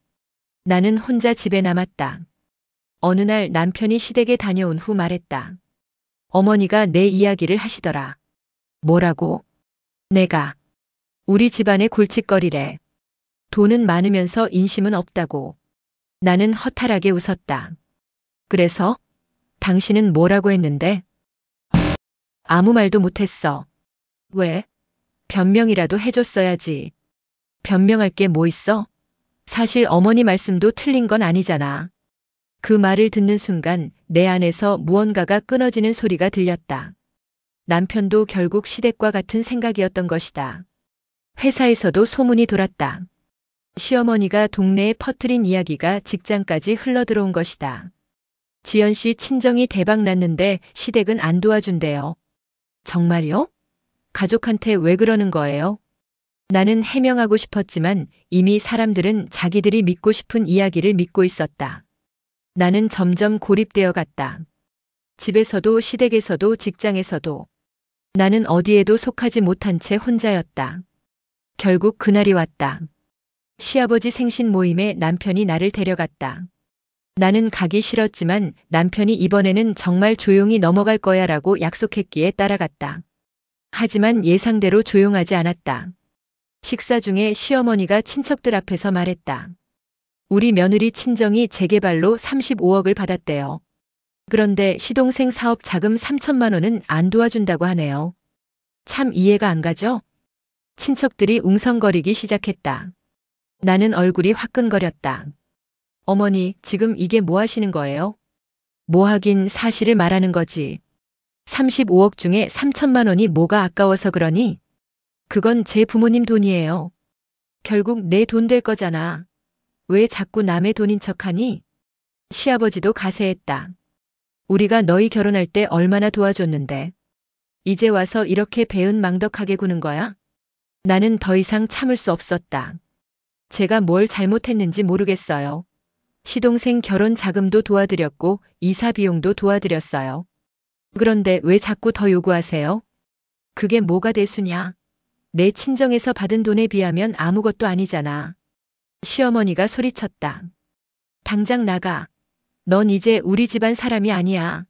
나는 혼자 집에 남았다. 어느 날 남편이 시댁에 다녀온 후 말했다. 어머니가 내 이야기를 하시더라. 뭐라고? 내가. 우리 집안의 골칫거리래. 돈은 많으면서 인심은 없다고. 나는 허탈하게 웃었다. 그래서? 당신은 뭐라고 했는데? 아무 말도 못했어. 왜? 변명이라도 해줬어야지. 변명할 게 뭐 있어? 사실 어머니 말씀도 틀린 건 아니잖아. 그 말을 듣는 순간 내 안에서 무언가가 끊어지는 소리가 들렸다. 남편도 결국 시댁과 같은 생각이었던 것이다. 회사에서도 소문이 돌았다. 시어머니가 동네에 퍼뜨린 이야기가 직장까지 흘러들어온 것이다. 지연 씨 친정이 대박 났는데 시댁은 안 도와준대요. 정말요? 가족한테 왜 그러는 거예요? 나는 해명하고 싶었지만 이미 사람들은 자기들이 믿고 싶은 이야기를 믿고 있었다. 나는 점점 고립되어 갔다. 집에서도 시댁에서도 직장에서도. 나는 어디에도 속하지 못한 채 혼자였다. 결국 그날이 왔다. 시아버지 생신 모임에 남편이 나를 데려갔다. 나는 가기 싫었지만 남편이 이번에는 정말 조용히 넘어갈 거야 라고 약속했기에 따라갔다. 하지만 예상대로 조용하지 않았다. 식사 중에 시어머니가 친척들 앞에서 말했다. 우리 며느리 친정이 재개발로 35억을 받았대요. 그런데 시동생 사업 자금 3천만 원은 안 도와준다고 하네요. 참 이해가 안 가죠? 친척들이 웅성거리기 시작했다. 나는 얼굴이 화끈거렸다. 어머니, 지금 이게 뭐 하시는 거예요? 뭐 하긴 사실을 말하는 거지. 35억 중에 3천만 원이 뭐가 아까워서 그러니? 그건 제 부모님 돈이에요. 결국 내 돈 될 거잖아. 왜 자꾸 남의 돈인 척하니? 시아버지도 가세했다. 우리가 너희 결혼할 때 얼마나 도와줬는데. 이제 와서 이렇게 배은망덕하게 구는 거야? 나는 더 이상 참을 수 없었다. 제가 뭘 잘못했는지 모르겠어요. 시동생 결혼 자금도 도와드렸고 이사 비용도 도와드렸어요. 그런데 왜 자꾸 더 요구하세요? 그게 뭐가 대수냐? 내 친정에서 받은 돈에 비하면 아무것도 아니잖아. 시어머니가 소리쳤다. 당장 나가. 넌 이제 우리 집안 사람이 아니야.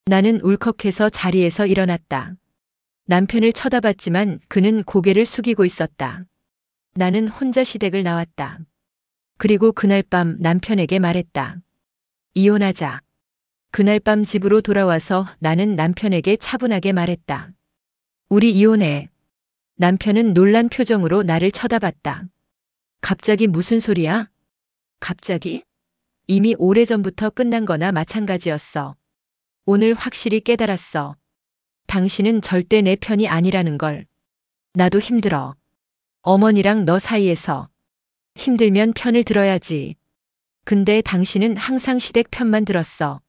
나는 울컥해서 자리에서 일어났다. 남편을 쳐다봤지만 그는 고개를 숙이고 있었다. 나는 혼자 시댁을 나왔다. 그리고 그날 밤 남편에게 말했다. 이혼하자. 그날 밤 집으로 돌아와서 나는 남편에게 차분하게 말했다. 우리 이혼해. 남편은 놀란 표정으로 나를 쳐다봤다. 갑자기 무슨 소리야? 갑자기? 이미 오래전부터 끝난 거나 마찬가지였어. 오늘 확실히 깨달았어. 당신은 절대 내 편이 아니라는 걸. 나도 힘들어. 어머니랑 너 사이에서. 힘들면 편을 들어야지. 근데 당신은 항상 시댁 편만 들었어.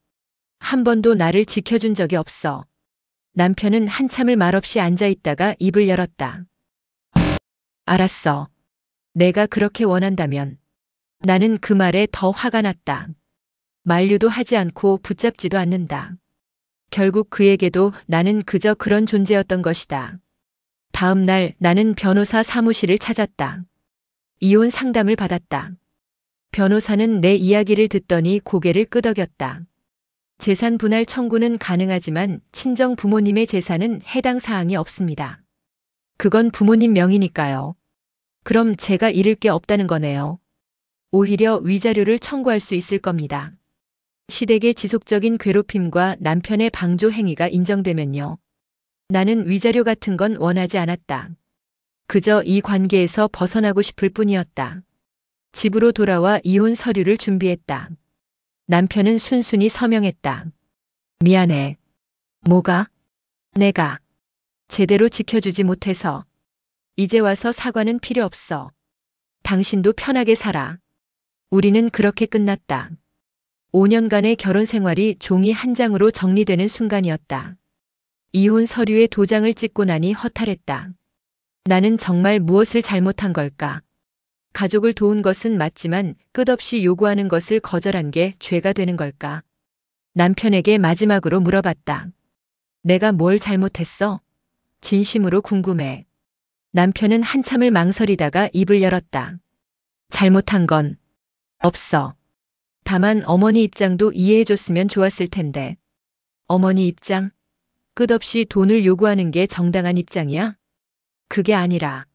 한 번도 나를 지켜준 적이 없어. 남편은 한참을 말없이 앉아있다가 입을 열었다. 알았어. 내가 그렇게 원한다면. 나는 그 말에 더 화가 났다. 만류도 하지 않고 붙잡지도 않는다. 결국 그에게도 나는 그저 그런 존재였던 것이다. 다음 날 나는 변호사 사무실을 찾았다. 이혼 상담을 받았다. 변호사는 내 이야기를 듣더니 고개를 끄덕였다. 재산 분할 청구는 가능하지만 친정 부모님의 재산은 해당 사항이 없습니다. 그건 부모님 명의니까요. 그럼 제가 잃을 게 없다는 거네요. 오히려 위자료를 청구할 수 있을 겁니다. 시댁의 지속적인 괴롭힘과 남편의 방조 행위가 인정되면요. 나는 위자료 같은 건 원하지 않았다. 그저 이 관계에서 벗어나고 싶을 뿐이었다. 집으로 돌아와 이혼 서류를 준비했다. 남편은 순순히 서명했다. 미안해. 뭐가? 내가 제대로 지켜주지 못해서. 이제 와서 사과는 필요 없어. 당신도 편하게 살아. 우리는 그렇게 끝났다. 5년간의 결혼 생활이 종이 한 장으로 정리되는 순간이었다. 이혼 서류에 도장을 찍고 나니 허탈했다. 나는 정말 무엇을 잘못한 걸까? 가족을 도운 것은 맞지만 끝없이 요구하는 것을 거절한 게 죄가 되는 걸까? 남편에게 마지막으로 물어봤다. 내가 뭘 잘못했어? 진심으로 궁금해. 남편은 한참을 망설이다가 입을 열었다. 잘못한 건 없어. 다만 어머니 입장도 이해해줬으면 좋았을 텐데. 어머니 입장? 끝없이 돈을 요구하는 게 정당한 입장이야? 그게 아니라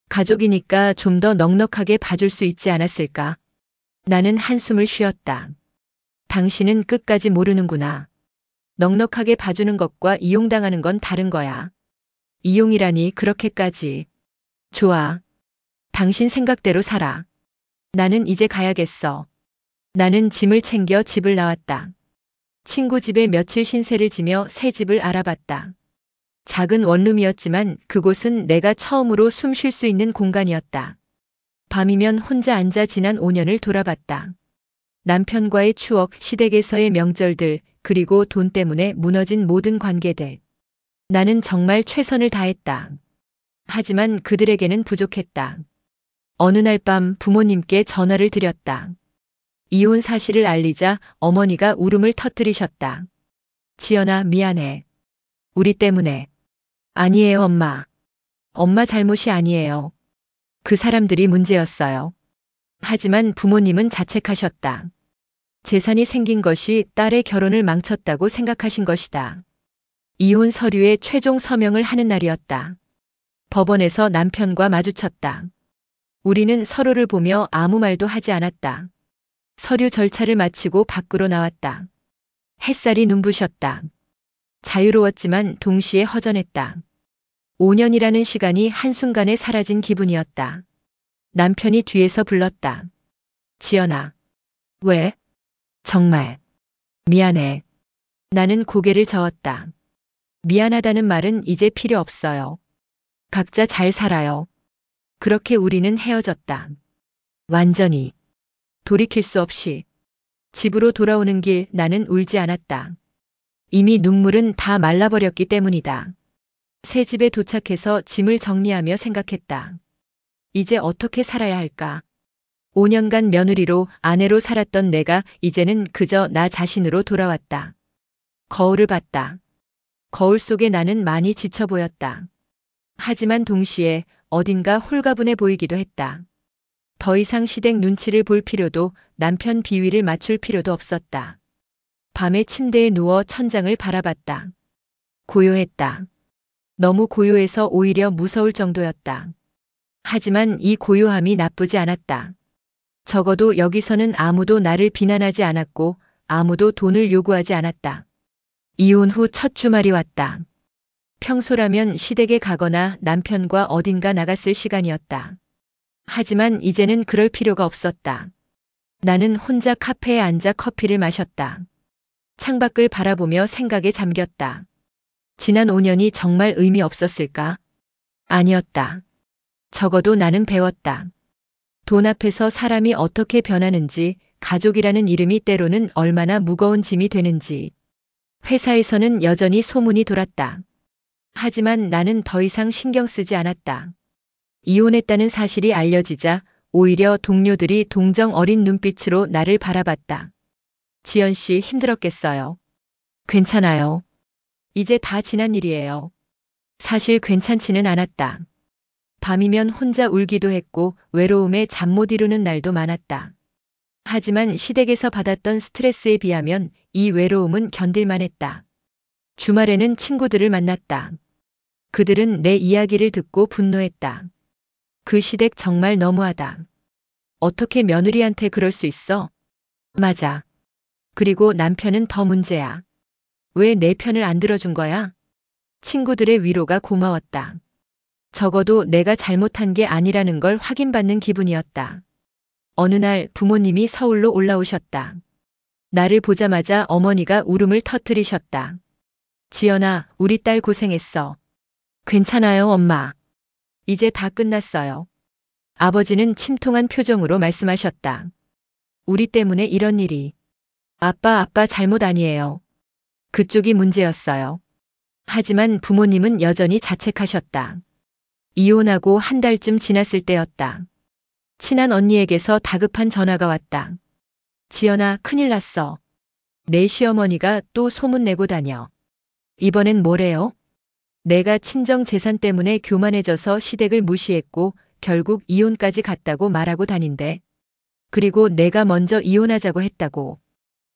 가족이니까 좀 더 넉넉하게 봐줄 수 있지 않았을까? 나는 한숨을 쉬었다. 당신은 끝까지 모르는구나. 넉넉하게 봐주는 것과 이용당하는 건 다른 거야. 이용이라니 그렇게까지. 좋아. 당신 생각대로 살아. 나는 이제 가야겠어. 나는 짐을 챙겨 집을 나왔다. 친구 집에 며칠 신세를 지며 새 집을 알아봤다. 작은 원룸이었지만 그곳은 내가 처음으로 숨 쉴 수 있는 공간이었다. 밤이면 혼자 앉아 지난 5년을 돌아봤다. 남편과의 추억, 시댁에서의 명절들, 그리고 돈 때문에 무너진 모든 관계들. 나는 정말 최선을 다했다. 하지만 그들에게는 부족했다. 어느 날 밤 부모님께 전화를 드렸다. 이혼 사실을 알리자 어머니가 울음을 터뜨리셨다. 지연아, 미안해. 우리 때문에. 아니에요, 엄마. 엄마 잘못이 아니에요. 그 사람들이 문제였어요. 하지만 부모님은 자책하셨다. 재산이 생긴 것이 딸의 결혼을 망쳤다고 생각하신 것이다. 이혼 서류에 최종 서명을 하는 날이었다. 법원에서 남편과 마주쳤다. 우리는 서로를 보며 아무 말도 하지 않았다. 서류 절차를 마치고 밖으로 나왔다. 햇살이 눈부셨다. 자유로웠지만 동시에 허전했다. 5년이라는 시간이 한순간에 사라진 기분이었다. 남편이 뒤에서 불렀다. 지연아. 왜? 정말. 미안해. 나는 고개를 저었다. 미안하다는 말은 이제 필요 없어요. 각자 잘 살아요. 그렇게 우리는 헤어졌다. 완전히. 돌이킬 수 없이. 집으로 돌아오는 길 나는 울지 않았다. 이미 눈물은 다 말라버렸기 때문이다. 새 집에 도착해서 짐을 정리하며 생각했다. 이제 어떻게 살아야 할까? 5년간 며느리로 아내로 살았던 내가 이제는 그저 나 자신으로 돌아왔다. 거울을 봤다. 거울 속에 나는 많이 지쳐 보였다. 하지만 동시에 어딘가 홀가분해 보이기도 했다. 더 이상 시댁 눈치를 볼 필요도 남편 비위를 맞출 필요도 없었다. 밤에 침대에 누워 천장을 바라봤다. 고요했다. 너무 고요해서 오히려 무서울 정도였다. 하지만 이 고요함이 나쁘지 않았다. 적어도 여기서는 아무도 나를 비난하지 않았고 아무도 돈을 요구하지 않았다. 이혼 후 첫 주말이 왔다. 평소라면 시댁에 가거나 남편과 어딘가 나갔을 시간이었다. 하지만 이제는 그럴 필요가 없었다. 나는 혼자 카페에 앉아 커피를 마셨다. 창밖을 바라보며 생각에 잠겼다. 지난 5년이 정말 의미 없었을까? 아니었다. 적어도 나는 배웠다. 돈 앞에서 사람이 어떻게 변하는지, 가족이라는 이름이 때로는 얼마나 무거운 짐이 되는지. 회사에서는 여전히 소문이 돌았다. 하지만 나는 더 이상 신경 쓰지 않았다. 이혼했다는 사실이 알려지자 오히려 동료들이 동정 어린 눈빛으로 나를 바라봤다. 지연 씨 힘들었겠어요. 괜찮아요. 이제 다 지난 일이에요. 사실 괜찮지는 않았다. 밤이면 혼자 울기도 했고 외로움에 잠 못 이루는 날도 많았다. 하지만 시댁에서 받았던 스트레스에 비하면 이 외로움은 견딜만 했다. 주말에는 친구들을 만났다. 그들은 내 이야기를 듣고 분노했다. 그 시댁 정말 너무하다. 어떻게 며느리한테 그럴 수 있어? 맞아. 그리고 남편은 더 문제야. 왜 내 편을 안 들어준 거야? 친구들의 위로가 고마웠다. 적어도 내가 잘못한 게 아니라는 걸 확인받는 기분이었다. 어느 날 부모님이 서울로 올라오셨다. 나를 보자마자 어머니가 울음을 터뜨리셨다. 지연아, 우리 딸 고생했어. 괜찮아요, 엄마. 이제 다 끝났어요. 아버지는 침통한 표정으로 말씀하셨다. 우리 때문에 이런 일이. 아빠 잘못 아니에요. 그쪽이 문제였어요. 하지만 부모님은 여전히 자책하셨다. 이혼하고 한 달쯤 지났을 때였다. 친한 언니에게서 다급한 전화가 왔다. 지연아, 큰일 났어. 내 시어머니가 또 소문내고 다녀. 이번엔 뭐래요? 내가 친정 재산 때문에 교만해져서 시댁을 무시했고 결국 이혼까지 갔다고 말하고 다닌대. 그리고 내가 먼저 이혼하자고 했다고.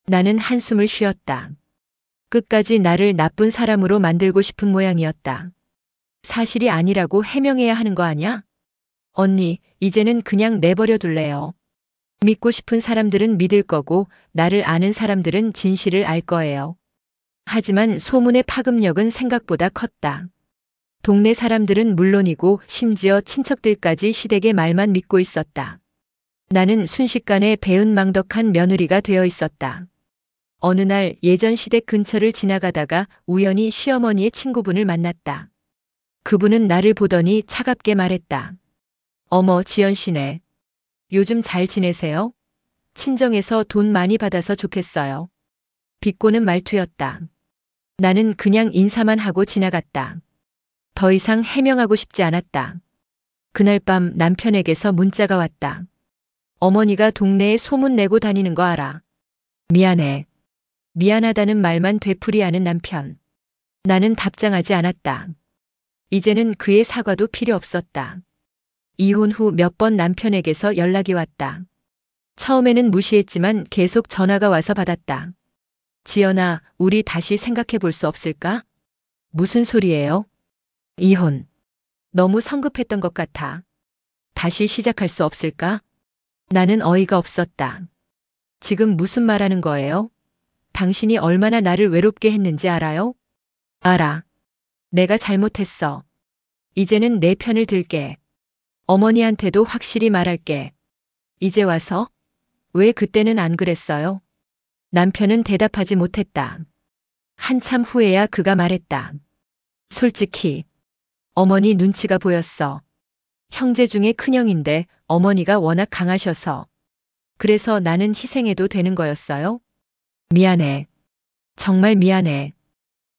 나는 한숨을 쉬었다. 끝까지 나를 나쁜 사람으로 만들고 싶은 모양이었다. 사실이 아니라고 해명해야 하는 거 아냐? 언니, 이제는 그냥 내버려 둘래요. 믿고 싶은 사람들은 믿을 거고 나를 아는 사람들은 진실을 알 거예요. 하지만 소문의 파급력은 생각보다 컸다. 동네 사람들은 물론이고 심지어 친척들까지 시댁의 말만 믿고 있었다. 나는 순식간에 배은망덕한 며느리가 되어 있었다. 어느 날 예전 시댁 근처를 지나가다가 우연히 시어머니의 친구분을 만났다. 그분은 나를 보더니 차갑게 말했다. 어머, 지연 씨네. 요즘 잘 지내세요? 친정에서 돈 많이 받아서 좋겠어요. 비꼬는 말투였다. 나는 그냥 인사만 하고 지나갔다. 더 이상 해명하고 싶지 않았다. 그날 밤 남편에게서 문자가 왔다. 어머니가 동네에 소문내고 다니는 거 알아. 미안해. 미안하다는 말만 되풀이하는 남편. 나는 답장하지 않았다. 이제는 그의 사과도 필요 없었다. 이혼 후 몇 번 남편에게서 연락이 왔다. 처음에는 무시했지만 계속 전화가 와서 받았다. 지연아, 우리 다시 생각해 볼 수 없을까? 무슨 소리예요? 이혼. 너무 성급했던 것 같아. 다시 시작할 수 없을까? 나는 어이가 없었다. 지금 무슨 말하는 거예요? 당신이 얼마나 나를 외롭게 했는지 알아요? 알아. 내가 잘못했어. 이제는 내 편을 들게. 어머니한테도 확실히 말할게. 이제 와서? 왜 그때는 안 그랬어요? 남편은 대답하지 못했다. 한참 후에야 그가 말했다. 솔직히 어머니 눈치가 보였어. 형제 중에 큰형인데 어머니가 워낙 강하셔서. 그래서 나는 희생해도 되는 거였어요? 미안해. 정말 미안해.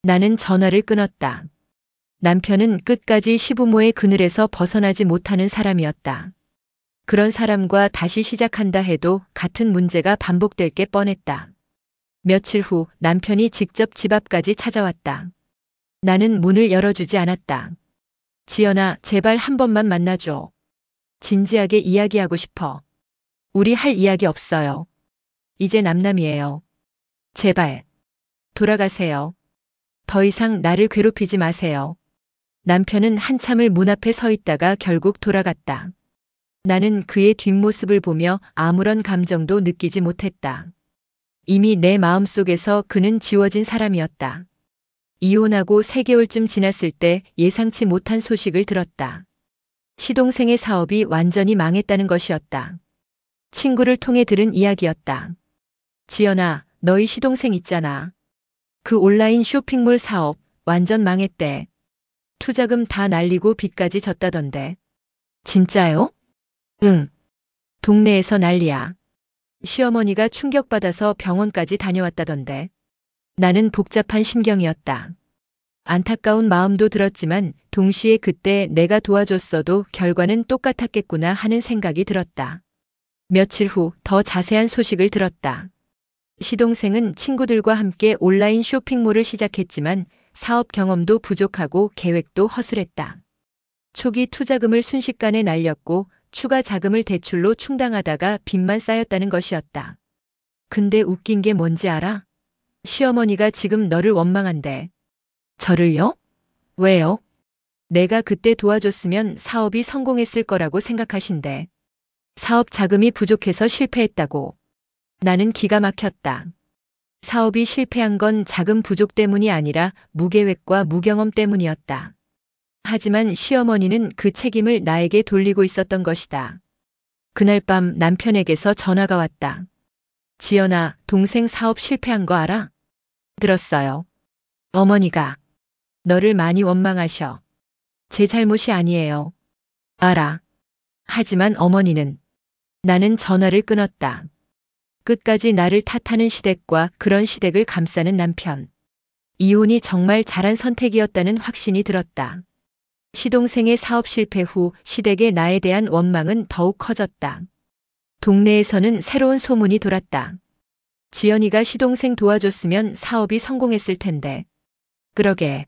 나는 전화를 끊었다. 남편은 끝까지 시부모의 그늘에서 벗어나지 못하는 사람이었다. 그런 사람과 다시 시작한다 해도 같은 문제가 반복될 게 뻔했다. 며칠 후 남편이 직접 집 앞까지 찾아왔다. 나는 문을 열어주지 않았다. 지연아, 제발 한 번만 만나줘. 진지하게 이야기하고 싶어. 우리 할 이야기 없어요. 이제 남남이에요. 제발. 돌아가세요. 더 이상 나를 괴롭히지 마세요. 남편은 한참을 문 앞에 서 있다가 결국 돌아갔다. 나는 그의 뒷모습을 보며 아무런 감정도 느끼지 못했다. 이미 내 마음속에서 그는 지워진 사람이었다. 이혼하고 3개월쯤 지났을 때 예상치 못한 소식을 들었다. 시동생의 사업이 완전히 망했다는 것이었다. 친구를 통해 들은 이야기였다. 지연아, 너희 시동생 있잖아. 그 온라인 쇼핑몰 사업 완전 망했대. 투자금 다 날리고 빚까지 졌다던데. 진짜요? 응. 동네에서 난리야. 시어머니가 충격받아서 병원까지 다녀왔다던데. 나는 복잡한 심경이었다. 안타까운 마음도 들었지만 동시에 그때 내가 도와줬어도 결과는 똑같았겠구나 하는 생각이 들었다. 며칠 후 더 자세한 소식을 들었다. 시동생은 친구들과 함께 온라인 쇼핑몰을 시작했지만 사업 경험도 부족하고 계획도 허술했다. 초기 투자금을 순식간에 날렸고 추가 자금을 대출로 충당하다가 빚만 쌓였다는 것이었다. 근데 웃긴 게 뭔지 알아? 시어머니가 지금 너를 원망한대. 저를요? 왜요? 내가 그때 도와줬으면 사업이 성공했을 거라고 생각하신대. 사업 자금이 부족해서 실패했다고. 나는 기가 막혔다. 사업이 실패한 건 자금 부족 때문이 아니라 무계획과 무경험 때문이었다. 하지만 시어머니는 그 책임을 나에게 돌리고 있었던 것이다. 그날 밤 남편에게서 전화가 왔다. 지연아, 동생 사업 실패한 거 알아? 들었어요. 어머니가 너를 많이 원망하셔. 제 잘못이 아니에요. 알아. 하지만 어머니는. 나는 전화를 끊었다. 끝까지 나를 탓하는 시댁과 그런 시댁을 감싸는 남편. 이혼이 정말 잘한 선택이었다는 확신이 들었다. 시동생의 사업 실패 후 시댁의 나에 대한 원망은 더욱 커졌다. 동네에서는 새로운 소문이 돌았다. 지연이가 시동생 도와줬으면 사업이 성공했을 텐데. 그러게.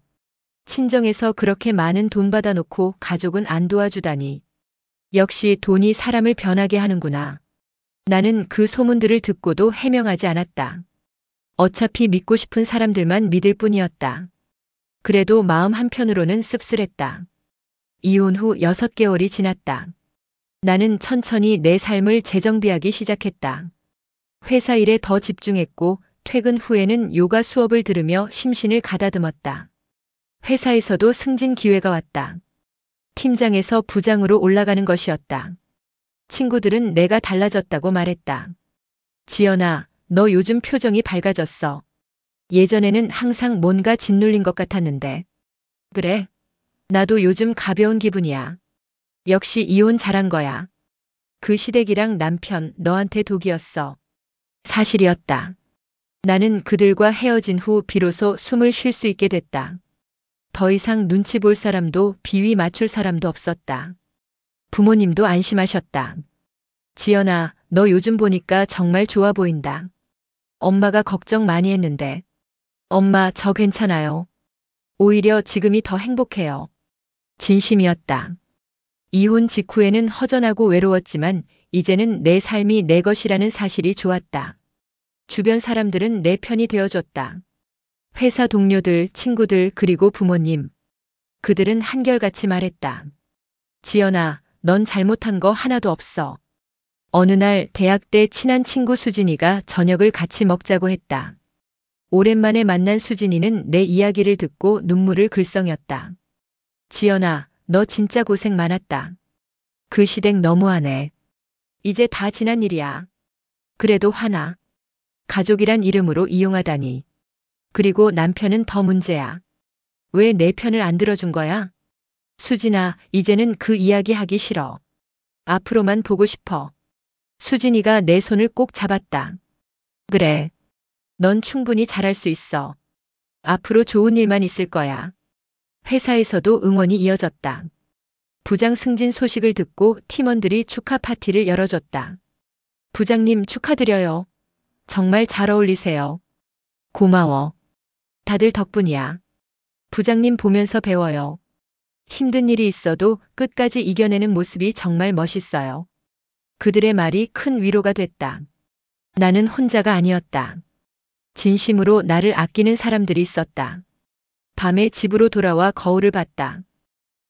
친정에서 그렇게 많은 돈 받아놓고 가족은 안 도와주다니. 역시 돈이 사람을 변하게 하는구나. 나는 그 소문들을 듣고도 해명하지 않았다. 어차피 믿고 싶은 사람들만 믿을 뿐이었다. 그래도 마음 한편으로는 씁쓸했다. 이혼 후 6개월이 지났다. 나는 천천히 내 삶을 재정비하기 시작했다. 회사 일에 더 집중했고 퇴근 후에는 요가 수업을 들으며 심신을 가다듬었다. 회사에서도 승진 기회가 왔다. 팀장에서 부장으로 올라가는 것이었다. 친구들은 내가 달라졌다고 말했다. 지연아, 너 요즘 표정이 밝아졌어. 예전에는 항상 뭔가 짓눌린 것 같았는데. 그래. 나도 요즘 가벼운 기분이야. 역시 이혼 잘한 거야. 그 시댁이랑 남편 너한테 독이었어. 사실이었다. 나는 그들과 헤어진 후 비로소 숨을 쉴 수 있게 됐다. 더 이상 눈치 볼 사람도 비위 맞출 사람도 없었다. 부모님도 안심하셨다. 지연아, 너 요즘 보니까 정말 좋아 보인다. 엄마가 걱정 많이 했는데. 엄마, 저 괜찮아요. 오히려 지금이 더 행복해요. 진심이었다. 이혼 직후에는 허전하고 외로웠지만 이제는 내 삶이 내 것이라는 사실이 좋았다. 주변 사람들은 내 편이 되어줬다. 회사 동료들, 친구들, 그리고 부모님. 그들은 한결같이 말했다. 지연아, 넌 잘못한 거 하나도 없어. 어느 날 대학 때 친한 친구 수진이가 저녁을 같이 먹자고 했다. 오랜만에 만난 수진이는 내 이야기를 듣고 눈물을 글썽였다. 지연아, 너 진짜 고생 많았다. 그 시댁 너무하네. 이제 다 지난 일이야. 그래도 화나. 가족이란 이름으로 이용하다니. 그리고 남편은 더 문제야. 왜 내 편을 안 들어준 거야? 수진아, 이제는 그 이야기 하기 싫어. 앞으로만 보고 싶어. 수진이가 내 손을 꼭 잡았다. 그래. 넌 충분히 잘할 수 있어. 앞으로 좋은 일만 있을 거야. 회사에서도 응원이 이어졌다. 부장 승진 소식을 듣고 팀원들이 축하 파티를 열어줬다. 부장님 축하드려요. 정말 잘 어울리세요. 고마워. 다들 덕분이야. 부장님 보면서 배워요. 힘든 일이 있어도 끝까지 이겨내는 모습이 정말 멋있어요. 그들의 말이 큰 위로가 됐다. 나는 혼자가 아니었다. 진심으로 나를 아끼는 사람들이 있었다. 밤에 집으로 돌아와 거울을 봤다.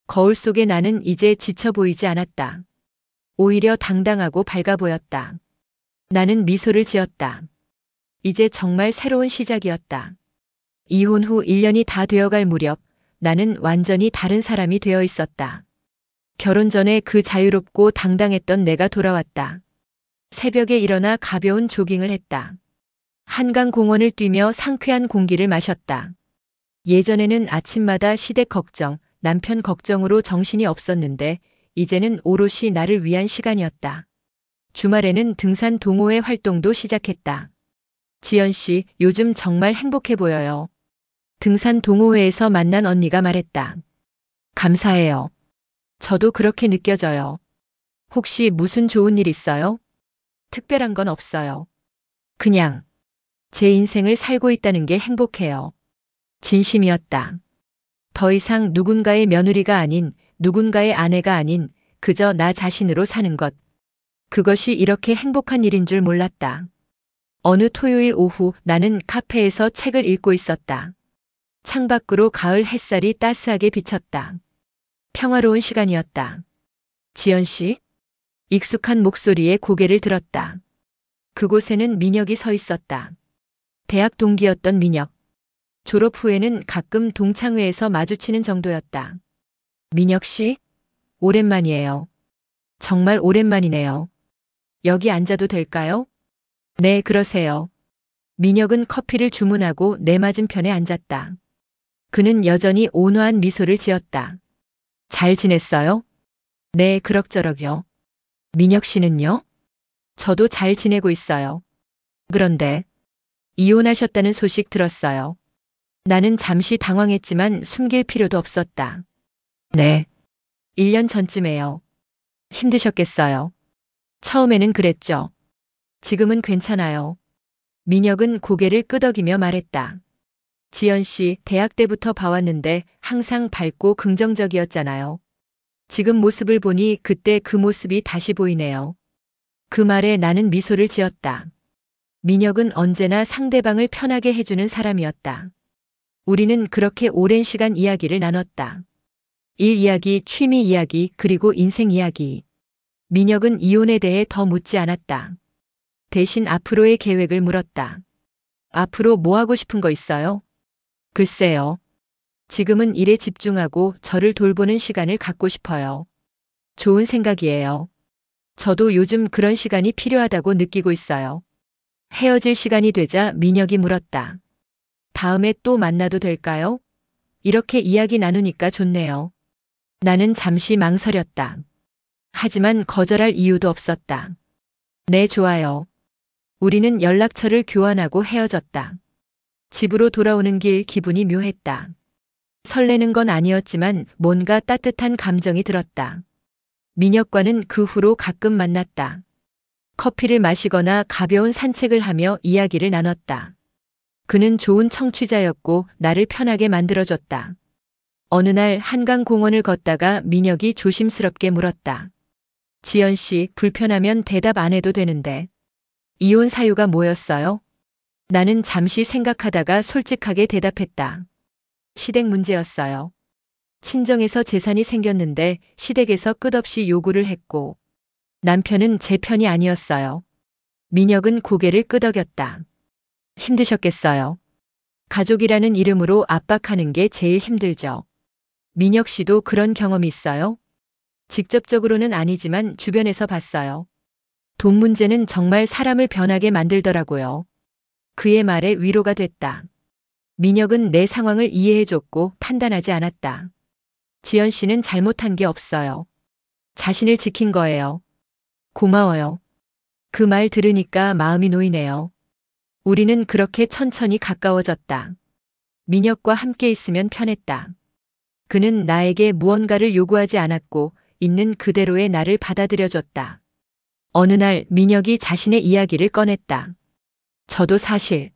거울 속에 나는 이제 지쳐 보이지 않았다. 오히려 당당하고 밝아 보였다. 나는 미소를 지었다. 이제 정말 새로운 시작이었다. 이혼 후 1년이 다 되어갈 무렵 나는 완전히 다른 사람이 되어 있었다. 결혼 전에 그 자유롭고 당당했던 내가 돌아왔다. 새벽에 일어나 가벼운 조깅을 했다. 한강 공원을 뛰며 상쾌한 공기를 마셨다. 예전에는 아침마다 시댁 걱정, 남편 걱정으로 정신이 없었는데 이제는 오롯이 나를 위한 시간이었다. 주말에는 등산 동호회 활동도 시작했다. 지연 씨, 요즘 정말 행복해 보여요. 등산 동호회에서 만난 언니가 말했다. 감사해요. 저도 그렇게 느껴져요. 혹시 무슨 좋은 일 있어요? 특별한 건 없어요. 그냥 제 인생을 살고 있다는 게 행복해요. 진심이었다. 더 이상 누군가의 며느리가 아닌, 누군가의 아내가 아닌 그저 나 자신으로 사는 것. 그것이 이렇게 행복한 일인 줄 몰랐다. 어느 토요일 오후 나는 카페에서 책을 읽고 있었다. 창밖으로 가을 햇살이 따스하게 비쳤다. 평화로운 시간이었다. 지연 씨? 익숙한 목소리에 고개를 들었다. 그곳에는 민혁이 서 있었다. 대학 동기였던 민혁. 졸업 후에는 가끔 동창회에서 마주치는 정도였다. 민혁 씨? 오랜만이에요. 정말 오랜만이네요. 여기 앉아도 될까요? 네, 그러세요. 민혁은 커피를 주문하고 내 맞은편에 앉았다. 그는 여전히 온화한 미소를 지었다. 잘 지냈어요? 네, 그럭저럭요. 민혁 씨는요? 저도 잘 지내고 있어요. 그런데 이혼하셨다는 소식 들었어요. 나는 잠시 당황했지만 숨길 필요도 없었다. 네. 1년 전쯤에요. 힘드셨겠어요. 처음에는 그랬죠. 지금은 괜찮아요. 민혁은 고개를 끄덕이며 말했다. 지연 씨, 대학 때부터 봐왔는데 항상 밝고 긍정적이었잖아요. 지금 모습을 보니 그때 그 모습이 다시 보이네요. 그 말에 나는 미소를 지었다. 민혁은 언제나 상대방을 편하게 해주는 사람이었다. 우리는 그렇게 오랜 시간 이야기를 나눴다. 일 이야기, 취미 이야기, 그리고 인생 이야기. 민혁은 이혼에 대해 더 묻지 않았다. 대신 앞으로의 계획을 물었다. 앞으로 뭐 하고 싶은 거 있어요? 글쎄요. 지금은 일에 집중하고 저를 돌보는 시간을 갖고 싶어요. 좋은 생각이에요. 저도 요즘 그런 시간이 필요하다고 느끼고 있어요. 헤어질 시간이 되자 민혁이 물었다. 다음에 또 만나도 될까요? 이렇게 이야기 나누니까 좋네요. 나는 잠시 망설였다. 하지만 거절할 이유도 없었다. 네, 좋아요. 우리는 연락처를 교환하고 헤어졌다. 집으로 돌아오는 길 기분이 묘했다. 설레는 건 아니었지만 뭔가 따뜻한 감정이 들었다. 민혁과는 그 후로 가끔 만났다. 커피를 마시거나 가벼운 산책을 하며 이야기를 나눴다. 그는 좋은 청취자였고 나를 편하게 만들어줬다. 어느 날 한강 공원을 걷다가 민혁이 조심스럽게 물었다. 지연 씨, 불편하면 대답 안 해도 되는데. 이혼 사유가 뭐였어요? 나는 잠시 생각하다가 솔직하게 대답했다. 시댁 문제였어요. 친정에서 재산이 생겼는데 시댁에서 끝없이 요구를 했고 남편은 제 편이 아니었어요. 민혁은 고개를 끄덕였다. 힘드셨겠어요. 가족이라는 이름으로 압박하는 게 제일 힘들죠. 민혁 씨도 그런 경험이 있어요? 직접적으로는 아니지만 주변에서 봤어요. 돈 문제는 정말 사람을 변하게 만들더라고요. 그의 말에 위로가 됐다. 민혁은 내 상황을 이해해줬고 판단하지 않았다. 지연 씨는 잘못한 게 없어요. 자신을 지킨 거예요. 고마워요. 그 말 들으니까 마음이 놓이네요. 우리는 그렇게 천천히 가까워졌다. 민혁과 함께 있으면 편했다. 그는 나에게 무언가를 요구하지 않았고 있는 그대로의 나를 받아들여줬다. 어느 날 민혁이 자신의 이야기를 꺼냈다. 저도 사실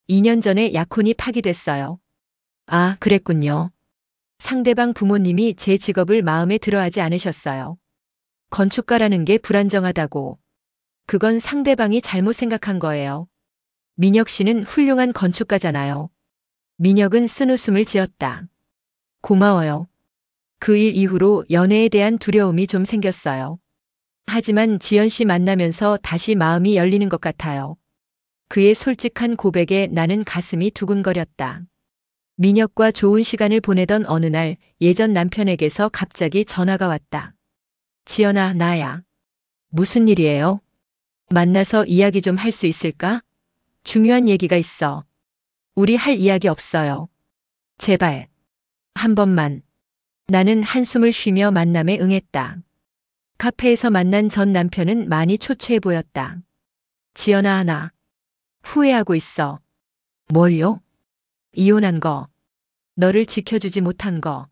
2년 전에 약혼이 파기됐어요. 아, 그랬군요. 상대방 부모님이 제 직업을 마음에 들어하지 않으셨어요. 건축가라는 게 불안정하다고. 그건 상대방이 잘못 생각한 거예요. 민혁 씨는 훌륭한 건축가잖아요. 민혁은 쓴웃음을 지었다. 고마워요. 그 일 이후로 연애에 대한 두려움이 좀 생겼어요. 하지만 지연 씨 만나면서 다시 마음이 열리는 것 같아요. 그의 솔직한 고백에 나는 가슴이 두근거렸다. 민혁과 좋은 시간을 보내던 어느 날 예전 남편에게서 갑자기 전화가 왔다. 지연아, 나야. 무슨 일이에요? 만나서 이야기 좀 할 수 있을까? 중요한 얘기가 있어. 우리 할 이야기 없어요. 제발. 한 번만. 나는 한숨을 쉬며 만남에 응했다. 카페에서 만난 전 남편은 많이 초췌해 보였다. 지연아, 나 후회하고 있어. 뭘요? 이혼한 거. 너를 지켜주지 못한 거.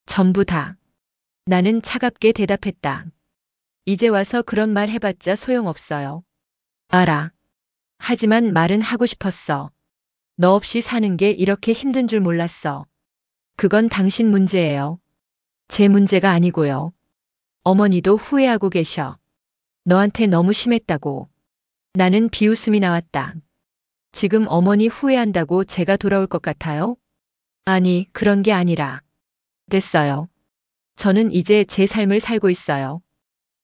전부 다. 나는 차갑게 대답했다. 이제 와서 그런 말 해봤자 소용없어요. 알아. 하지만 말은 하고 싶었어. 너 없이 사는 게 이렇게 힘든 줄 몰랐어. 그건 당신 문제예요. 제 문제가 아니고요. 어머니도 후회하고 계셔. 너한테 너무 심했다고. 나는 비웃음이 나왔다. 지금 어머니 후회한다고 제가 돌아올 것 같아요? 아니, 그런 게 아니라. 됐어요. 저는 이제 제 삶을 살고 있어요.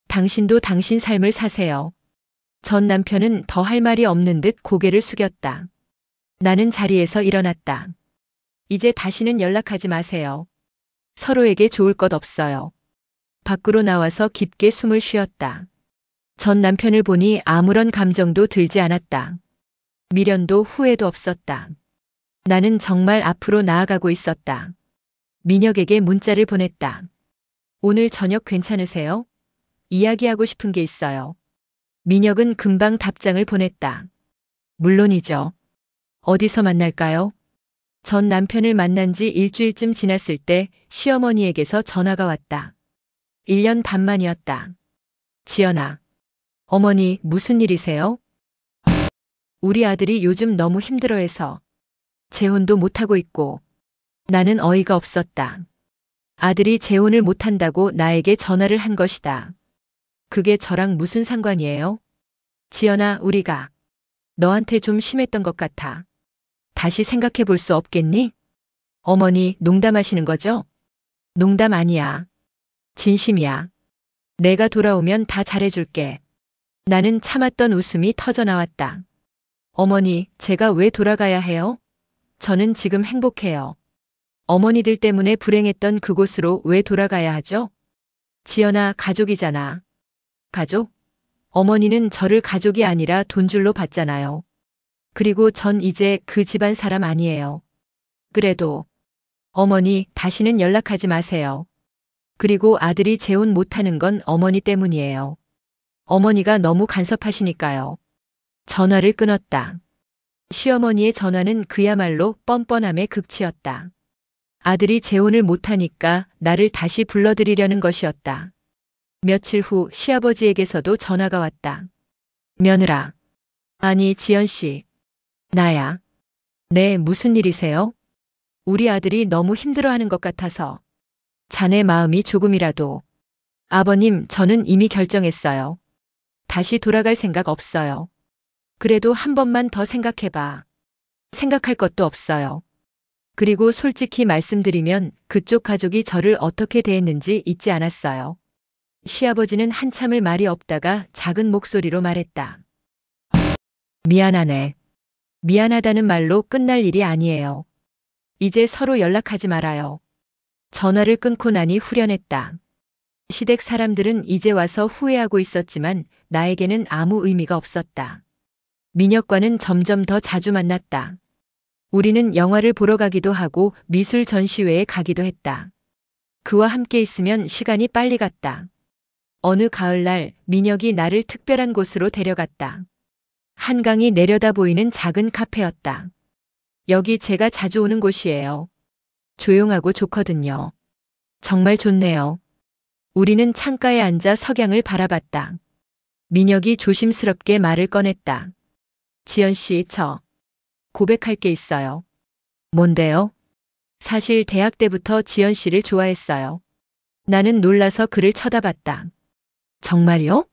당신도 당신 삶을 사세요. 전 남편은 더 할 말이 없는 듯 고개를 숙였다. 나는 자리에서 일어났다. 이제 다시는 연락하지 마세요. 서로에게 좋을 것 없어요. 밖으로 나와서 깊게 숨을 쉬었다. 전 남편을 보니 아무런 감정도 들지 않았다. 미련도 후회도 없었다. 나는 정말 앞으로 나아가고 있었다. 민혁에게 문자를 보냈다. 오늘 저녁 괜찮으세요? 이야기하고 싶은 게 있어요. 민혁은 금방 답장을 보냈다. 물론이죠. 어디서 만날까요? 전 남편을 만난 지 일주일쯤 지났을 때 시어머니에게서 전화가 왔다. 1년 반 만이었다. 지연아. 어머니, 무슨 일이세요? 우리 아들이 요즘 너무 힘들어해서 재혼도 못하고 있고. 나는 어이가 없었다. 아들이 재혼을 못한다고 나에게 전화를 한 것이다. 그게 저랑 무슨 상관이에요? 지연아, 우리가 너한테 좀 심했던 것 같아. 다시 생각해 볼 수 없겠니? 어머니, 농담하시는 거죠? 농담 아니야. 진심이야. 내가 돌아오면 다 잘해줄게. 나는 참았던 웃음이 터져나왔다. 어머니, 제가 왜 돌아가야 해요? 저는 지금 행복해요. 어머니들 때문에 불행했던 그곳으로 왜 돌아가야 하죠? 지연아, 가족이잖아. 가족? 어머니는 저를 가족이 아니라 돈줄로 봤잖아요. 그리고 전 이제 그 집안 사람 아니에요. 그래도 어머니, 다시는 연락하지 마세요. 그리고 아들이 재혼 못하는 건 어머니 때문이에요. 어머니가 너무 간섭하시니까요. 전화를 끊었다. 시어머니의 전화는 그야말로 뻔뻔함의 극치였다. 아들이 재혼을 못하니까 나를 다시 불러들이려는 것이었다. 며칠 후 시아버지에게서도 전화가 왔다. 며느라. 아니, 지연 씨. 나야. 네, 무슨 일이세요? 우리 아들이 너무 힘들어하는 것 같아서. 자네 마음이 조금이라도. 아버님, 저는 이미 결정했어요. 다시 돌아갈 생각 없어요. 그래도 한 번만 더 생각해봐. 생각할 것도 없어요. 그리고 솔직히 말씀드리면 그쪽 가족이 저를 어떻게 대했는지 잊지 않았어요. 시아버지는 한참을 말이 없다가 작은 목소리로 말했다. 미안하네. 미안하다는 말로 끝날 일이 아니에요. 이제 서로 연락하지 말아요. 전화를 끊고 나니 후련했다. 시댁 사람들은 이제 와서 후회하고 있었지만 나에게는 아무 의미가 없었다. 민혁과는 점점 더 자주 만났다. 우리는 영화를 보러 가기도 하고 미술 전시회에 가기도 했다. 그와 함께 있으면 시간이 빨리 갔다. 어느 가을날 민혁이 나를 특별한 곳으로 데려갔다. 한강이 내려다 보이는 작은 카페였다. 여기 제가 자주 오는 곳이에요. 조용하고 좋거든요. 정말 좋네요. 우리는 창가에 앉아 석양을 바라봤다. 민혁이 조심스럽게 말을 꺼냈다. 지연 씨, 저 고백할 게 있어요. 뭔데요? 사실 대학 때부터 지연 씨를 좋아했어요. 나는 놀라서 그를 쳐다봤다. 정말요?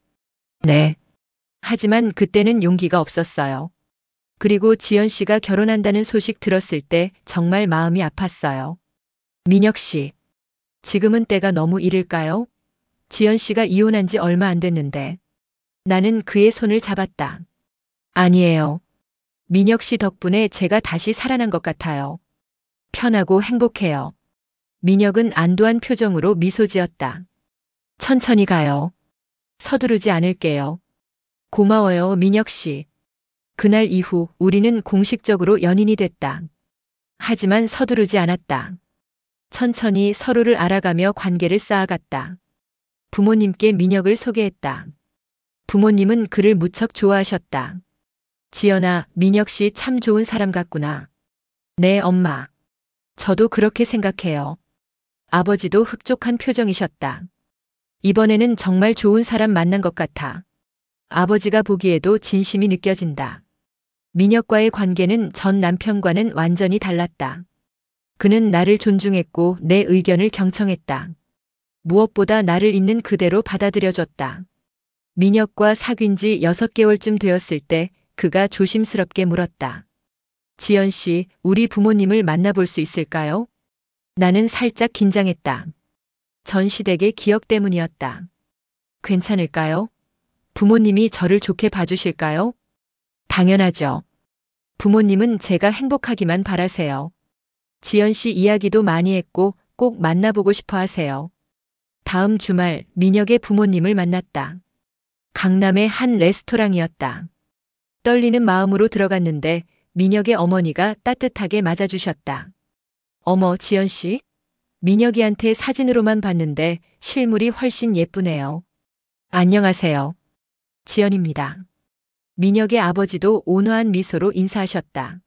네. 하지만 그때는 용기가 없었어요. 그리고 지연 씨가 결혼한다는 소식 들었을 때 정말 마음이 아팠어요. 민혁 씨, 지금은 때가 너무 이를까요? 지연 씨가 이혼한 지 얼마 안 됐는데. 나는 그의 손을 잡았다. 아니에요. 민혁 씨 덕분에 제가 다시 살아난 것 같아요. 편하고 행복해요. 민혁은 안도한 표정으로 미소 지었다. 천천히 가요. 서두르지 않을게요. 고마워요, 민혁 씨. 그날 이후 우리는 공식적으로 연인이 됐다. 하지만 서두르지 않았다. 천천히 서로를 알아가며 관계를 쌓아갔다. 부모님께 민혁을 소개했다. 부모님은 그를 무척 좋아하셨다. 지연아, 민혁 씨 참 좋은 사람 같구나. 네, 엄마. 저도 그렇게 생각해요. 아버지도 흡족한 표정이셨다. 이번에는 정말 좋은 사람 만난 것 같아. 아버지가 보기에도 진심이 느껴진다. 민혁과의 관계는 전 남편과는 완전히 달랐다. 그는 나를 존중했고 내 의견을 경청했다. 무엇보다 나를 있는 그대로 받아들여줬다. 민혁과 사귄 지 6개월쯤 되었을 때 그가 조심스럽게 물었다. 지연 씨, 우리 부모님을 만나볼 수 있을까요? 나는 살짝 긴장했다. 전 시댁의 기억 때문이었다. 괜찮을까요? 부모님이 저를 좋게 봐주실까요? 당연하죠. 부모님은 제가 행복하기만 바라세요. 지연 씨 이야기도 많이 했고 꼭 만나보고 싶어 하세요. 다음 주말 민혁의 부모님을 만났다. 강남의 한 레스토랑이었다. 떨리는 마음으로 들어갔는데 민혁의 어머니가 따뜻하게 맞아주셨다. 어머, 지연 씨? 민혁이한테 사진으로만 봤는데 실물이 훨씬 예쁘네요. 안녕하세요. 지연입니다. 민혁의 아버지도 온화한 미소로 인사하셨다.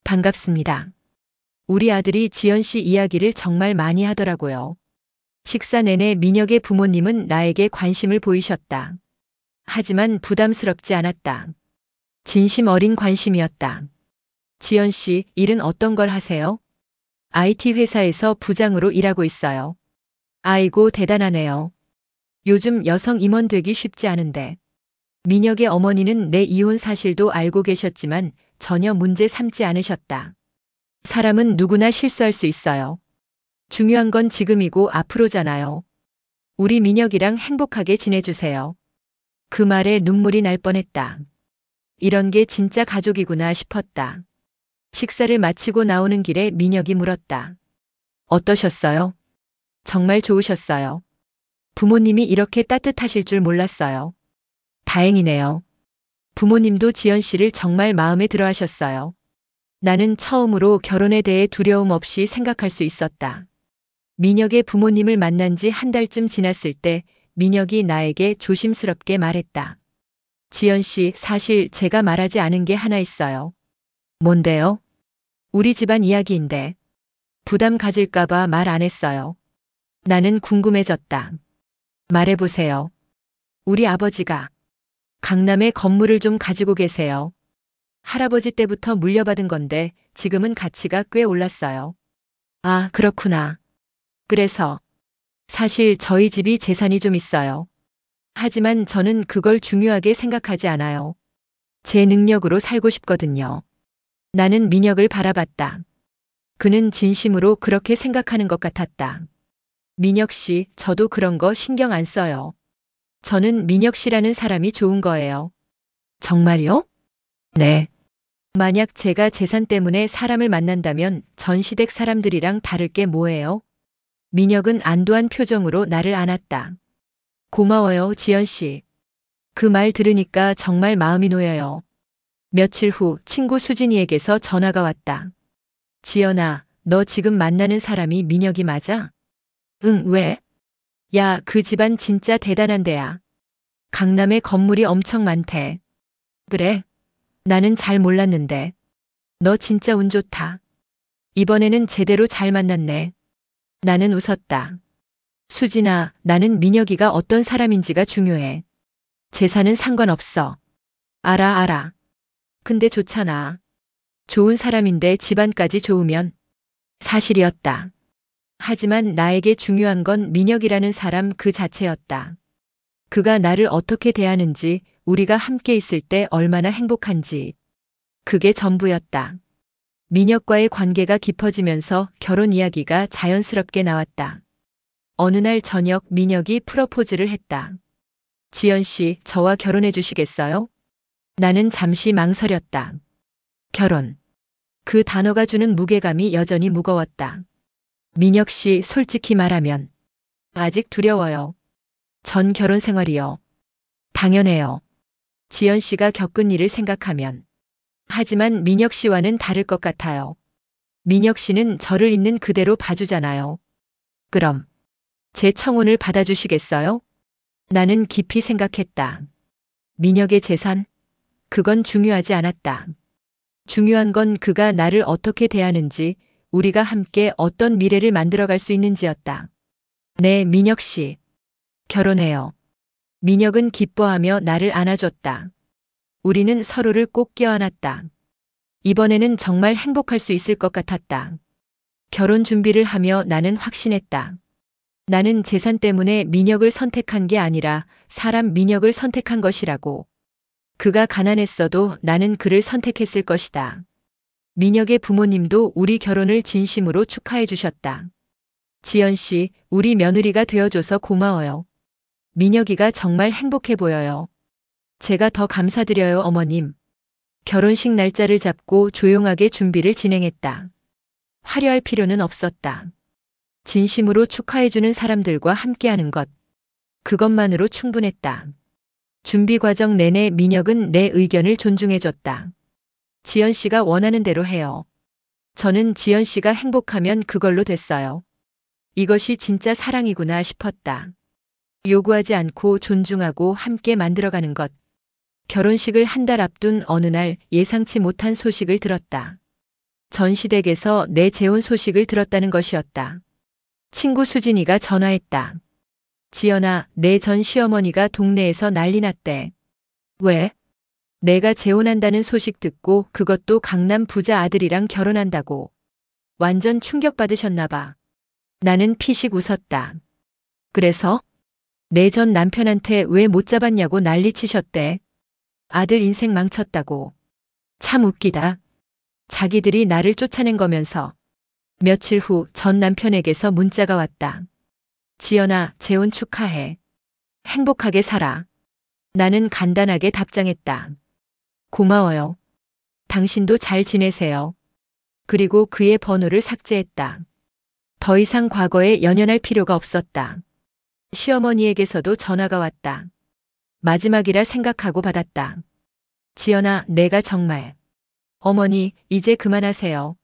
반갑습니다. 우리 아들이 지연 씨 이야기를 정말 많이 하더라고요. 식사 내내 민혁의 부모님은 나에게 관심을 보이셨다. 하지만 부담스럽지 않았다. 진심 어린 관심이었다. 지연 씨, 일은 어떤 걸 하세요? IT 회사에서 부장으로 일하고 있어요. 아이고, 대단하네요. 요즘 여성 임원 되기 쉽지 않은데. 민혁의 어머니는 내 이혼 사실도 알고 계셨지만 전혀 문제 삼지 않으셨다. 사람은 누구나 실수할 수 있어요. 중요한 건 지금이고 앞으로잖아요. 우리 민혁이랑 행복하게 지내주세요. 그 말에 눈물이 날 뻔했다. 이런 게 진짜 가족이구나 싶었다. 식사를 마치고 나오는 길에 민혁이 물었다. 어떠셨어요? 정말 좋으셨어요. 부모님이 이렇게 따뜻하실 줄 몰랐어요. 다행이네요. 부모님도 지연 씨를 정말 마음에 들어 하셨어요. 나는 처음으로 결혼에 대해 두려움 없이 생각할 수 있었다. 민혁의 부모님을 만난 지 한 달쯤 지났을 때 민혁이 나에게 조심스럽게 말했다. 지연 씨, 사실 제가 말하지 않은 게 하나 있어요. 뭔데요? 우리 집안 이야기인데. 부담 가질까봐 말 안 했어요. 나는 궁금해졌다. 말해보세요. 우리 아버지가 강남에 건물을 좀 가지고 계세요. 할아버지 때부터 물려받은 건데 지금은 가치가 꽤 올랐어요. 아, 그렇구나. 그래서 사실 저희 집이 재산이 좀 있어요. 하지만 저는 그걸 중요하게 생각하지 않아요. 제 능력으로 살고 싶거든요. 나는 민혁을 바라봤다. 그는 진심으로 그렇게 생각하는 것 같았다. 민혁 씨, 저도 그런 거 신경 안 써요. 저는 민혁 씨라는 사람이 좋은 거예요. 정말요? 네. 만약 제가 재산 때문에 사람을 만난다면 전 시댁 사람들이랑 다를 게 뭐예요? 민혁은 안도한 표정으로 나를 안았다. 고마워요, 지연 씨. 그 말 들으니까 정말 마음이 놓여요. 며칠 후 친구 수진이에게서 전화가 왔다. 지연아, 너 지금 만나는 사람이 민혁이 맞아? 응, 왜? 야, 그 집안 진짜 대단한 데야. 강남에 건물이 엄청 많대. 그래? 나는 잘 몰랐는데. 너 진짜 운 좋다. 이번에는 제대로 잘 만났네. 나는 웃었다. 수진아, 나는 민혁이가 어떤 사람인지가 중요해. 재산은 상관없어. 알아. 근데 좋잖아. 좋은 사람인데 집안까지 좋으면. 사실이었다. 하지만 나에게 중요한 건 민혁이라는 사람 그 자체였다. 그가 나를 어떻게 대하는지, 우리가 함께 있을 때 얼마나 행복한지. 그게 전부였다. 민혁과의 관계가 깊어지면서 결혼 이야기가 자연스럽게 나왔다. 어느 날 저녁 민혁이 프러포즈를 했다. 지연 씨, 저와 결혼해 주시겠어요? 나는 잠시 망설였다. 결혼. 그 단어가 주는 무게감이 여전히 무거웠다. 민혁 씨, 솔직히 말하면 아직 두려워요. 전 결혼 생활이요. 당연해요. 지연 씨가 겪은 일을 생각하면. 하지만 민혁 씨와는 다를 것 같아요. 민혁 씨는 저를 있는 그대로 봐주잖아요. 그럼 제 청혼을 받아주시겠어요? 나는 깊이 생각했다. 민혁의 재산? 그건 중요하지 않았다. 중요한 건 그가 나를 어떻게 대하는지, 우리가 함께 어떤 미래를 만들어갈 수 있는지였다. 네, 민혁 씨. 결혼해요. 민혁은 기뻐하며 나를 안아줬다. 우리는 서로를 꼭 껴안았다. 이번에는 정말 행복할 수 있을 것 같았다. 결혼 준비를 하며 나는 확신했다. 나는 재산 때문에 민혁을 선택한 게 아니라 사람 민혁을 선택한 것이라고. 그가 가난했어도 나는 그를 선택했을 것이다. 민혁의 부모님도 우리 결혼을 진심으로 축하해 주셨다. 지연 씨, 우리 며느리가 되어줘서 고마워요. 민혁이가 정말 행복해 보여요. 제가 더 감사드려요, 어머님. 결혼식 날짜를 잡고 조용하게 준비를 진행했다. 화려할 필요는 없었다. 진심으로 축하해주는 사람들과 함께하는 것. 그것만으로 충분했다. 준비 과정 내내 민혁은 내 의견을 존중해줬다. 지연 씨가 원하는 대로 해요. 저는 지연 씨가 행복하면 그걸로 됐어요. 이것이 진짜 사랑이구나 싶었다. 요구하지 않고 존중하고 함께 만들어가는 것. 결혼식을 한 달 앞둔 어느 날 예상치 못한 소식을 들었다. 전시댁에서 내 재혼 소식을 들었다는 것이었다. 친구 수진이가 전화했다. 지연아, 내 전 시어머니가 동네에서 난리 났대. 왜? 내가 재혼한다는 소식 듣고 그것도 강남 부자 아들이랑 결혼한다고. 완전 충격받으셨나 봐. 나는 피식 웃었다. 그래서? 내 전 남편한테 왜 못 잡았냐고 난리치셨대. 아들 인생 망쳤다고. 참 웃기다. 자기들이 나를 쫓아낸 거면서. 며칠 후 전 남편에게서 문자가 왔다. 지연아, 재혼 축하해. 행복하게 살아. 나는 간단하게 답장했다. 고마워요. 당신도 잘 지내세요. 그리고 그의 번호를 삭제했다. 더 이상 과거에 연연할 필요가 없었다. 시어머니에게서도 전화가 왔다. 마지막이라 생각하고 받았다. 지연아, 내가 정말. 어머니, 이제 그만하세요.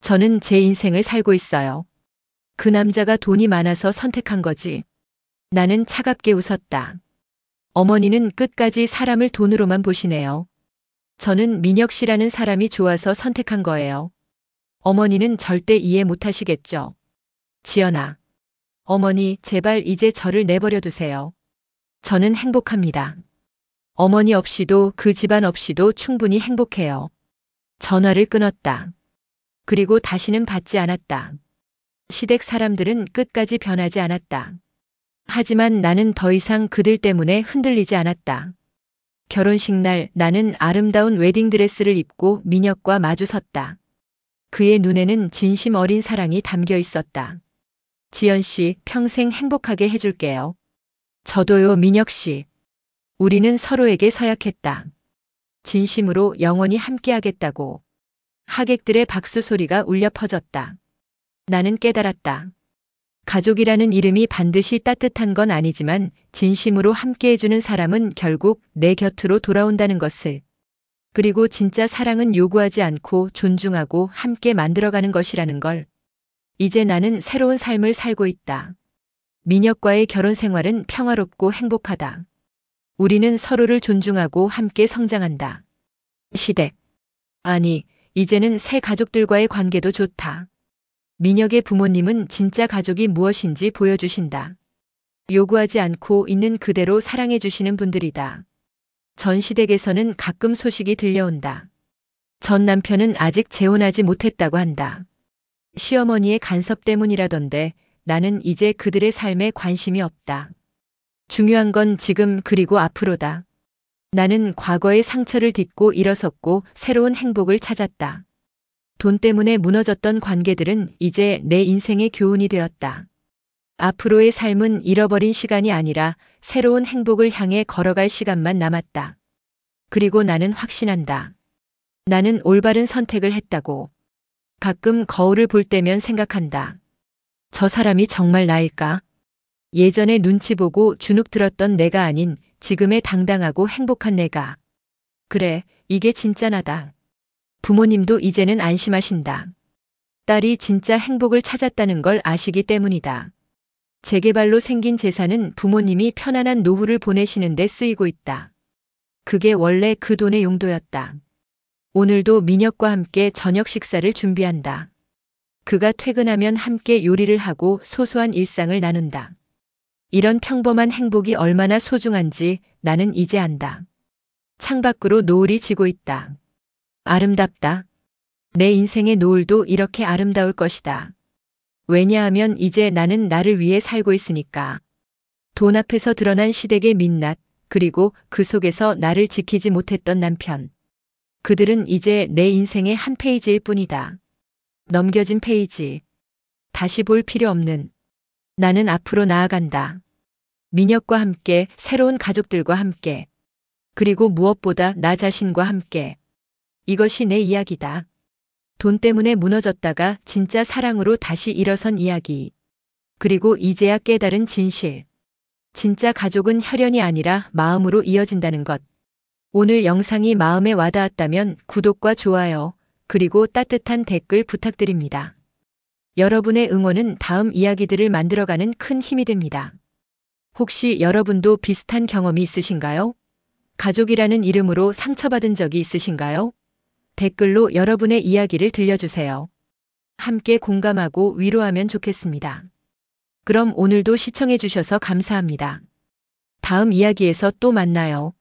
저는 제 인생을 살고 있어요. 그 남자가 돈이 많아서 선택한 거지. 나는 차갑게 웃었다. 어머니는 끝까지 사람을 돈으로만 보시네요. 저는 민혁 씨라는 사람이 좋아서 선택한 거예요. 어머니는 절대 이해 못 하시겠죠. 지연아. 어머니, 제발 이제 저를 내버려 두세요. 저는 행복합니다. 어머니 없이도 그 집안 없이도 충분히 행복해요. 전화를 끊었다. 그리고 다시는 받지 않았다. 시댁 사람들은 끝까지 변하지 않았다. 하지만 나는 더 이상 그들 때문에 흔들리지 않았다. 결혼식 날 나는 아름다운 웨딩드레스를 입고 민혁과 마주섰다. 그의 눈에는 진심 어린 사랑이 담겨 있었다. 지연 씨, 평생 행복하게 해줄게요. 저도요, 민혁 씨. 우리는 서로에게 서약했다. 진심으로 영원히 함께하겠다고. 하객들의 박수 소리가 울려 퍼졌다. 나는 깨달았다. 가족이라는 이름이 반드시 따뜻한 건 아니지만 진심으로 함께해주는 사람은 결국 내 곁으로 돌아온다는 것을. 그리고 진짜 사랑은 요구하지 않고 존중하고 함께 만들어가는 것이라는 걸. 이제 나는 새로운 삶을 살고 있다. 민혁과의 결혼 생활은 평화롭고 행복하다. 우리는 서로를 존중하고 함께 성장한다. 시댁. 아니, 이제는 새 가족들과의 관계도 좋다. 민혁의 부모님은 진짜 가족이 무엇인지 보여주신다. 요구하지 않고 있는 그대로 사랑해 주시는 분들이다. 전 시댁에서는 가끔 소식이 들려온다. 전 남편은 아직 재혼하지 못했다고 한다. 시어머니의 간섭 때문이라던데 나는 이제 그들의 삶에 관심이 없다. 중요한 건 지금 그리고 앞으로다. 나는 과거의 상처를 딛고 일어섰고 새로운 행복을 찾았다. 돈 때문에 무너졌던 관계들은 이제 내 인생의 교훈이 되었다. 앞으로의 삶은 잃어버린 시간이 아니라 새로운 행복을 향해 걸어갈 시간만 남았다. 그리고 나는 확신한다. 나는 올바른 선택을 했다고. 가끔 거울을 볼 때면 생각한다. 저 사람이 정말 나일까? 예전에 눈치 보고 주눅 들었던 내가 아닌 지금의 당당하고 행복한 내가. 그래, 이게 진짜 나다. 부모님도 이제는 안심하신다. 딸이 진짜 행복을 찾았다는 걸 아시기 때문이다. 재개발로 생긴 재산은 부모님이 편안한 노후를 보내시는 데 쓰이고 있다. 그게 원래 그 돈의 용도였다. 오늘도 민혁과 함께 저녁 식사를 준비한다. 그가 퇴근하면 함께 요리를 하고 소소한 일상을 나눈다. 이런 평범한 행복이 얼마나 소중한지 나는 이제 안다. 창밖으로 노을이 지고 있다. 아름답다. 내 인생의 노을도 이렇게 아름다울 것이다. 왜냐하면 이제 나는 나를 위해 살고 있으니까. 돈 앞에서 드러난 시댁의 민낯, 그리고 그 속에서 나를 지키지 못했던 남편. 그들은 이제 내 인생의 한 페이지일 뿐이다. 넘겨진 페이지. 다시 볼 필요 없는. 나는 앞으로 나아간다. 민혁과 함께, 새로운 가족들과 함께. 그리고 무엇보다 나 자신과 함께. 이것이 내 이야기다. 돈 때문에 무너졌다가 진짜 사랑으로 다시 일어선 이야기. 그리고 이제야 깨달은 진실. 진짜 가족은 혈연이 아니라 마음으로 이어진다는 것. 오늘 영상이 마음에 와닿았다면 구독과 좋아요, 그리고 따뜻한 댓글 부탁드립니다. 여러분의 응원은 다음 이야기들을 만들어가는 큰 힘이 됩니다. 혹시 여러분도 비슷한 경험이 있으신가요? 가족이라는 이름으로 상처받은 적이 있으신가요? 댓글로 여러분의 이야기를 들려주세요. 함께 공감하고 위로하면 좋겠습니다. 그럼 오늘도 시청해주셔서 감사합니다. 다음 이야기에서 또 만나요.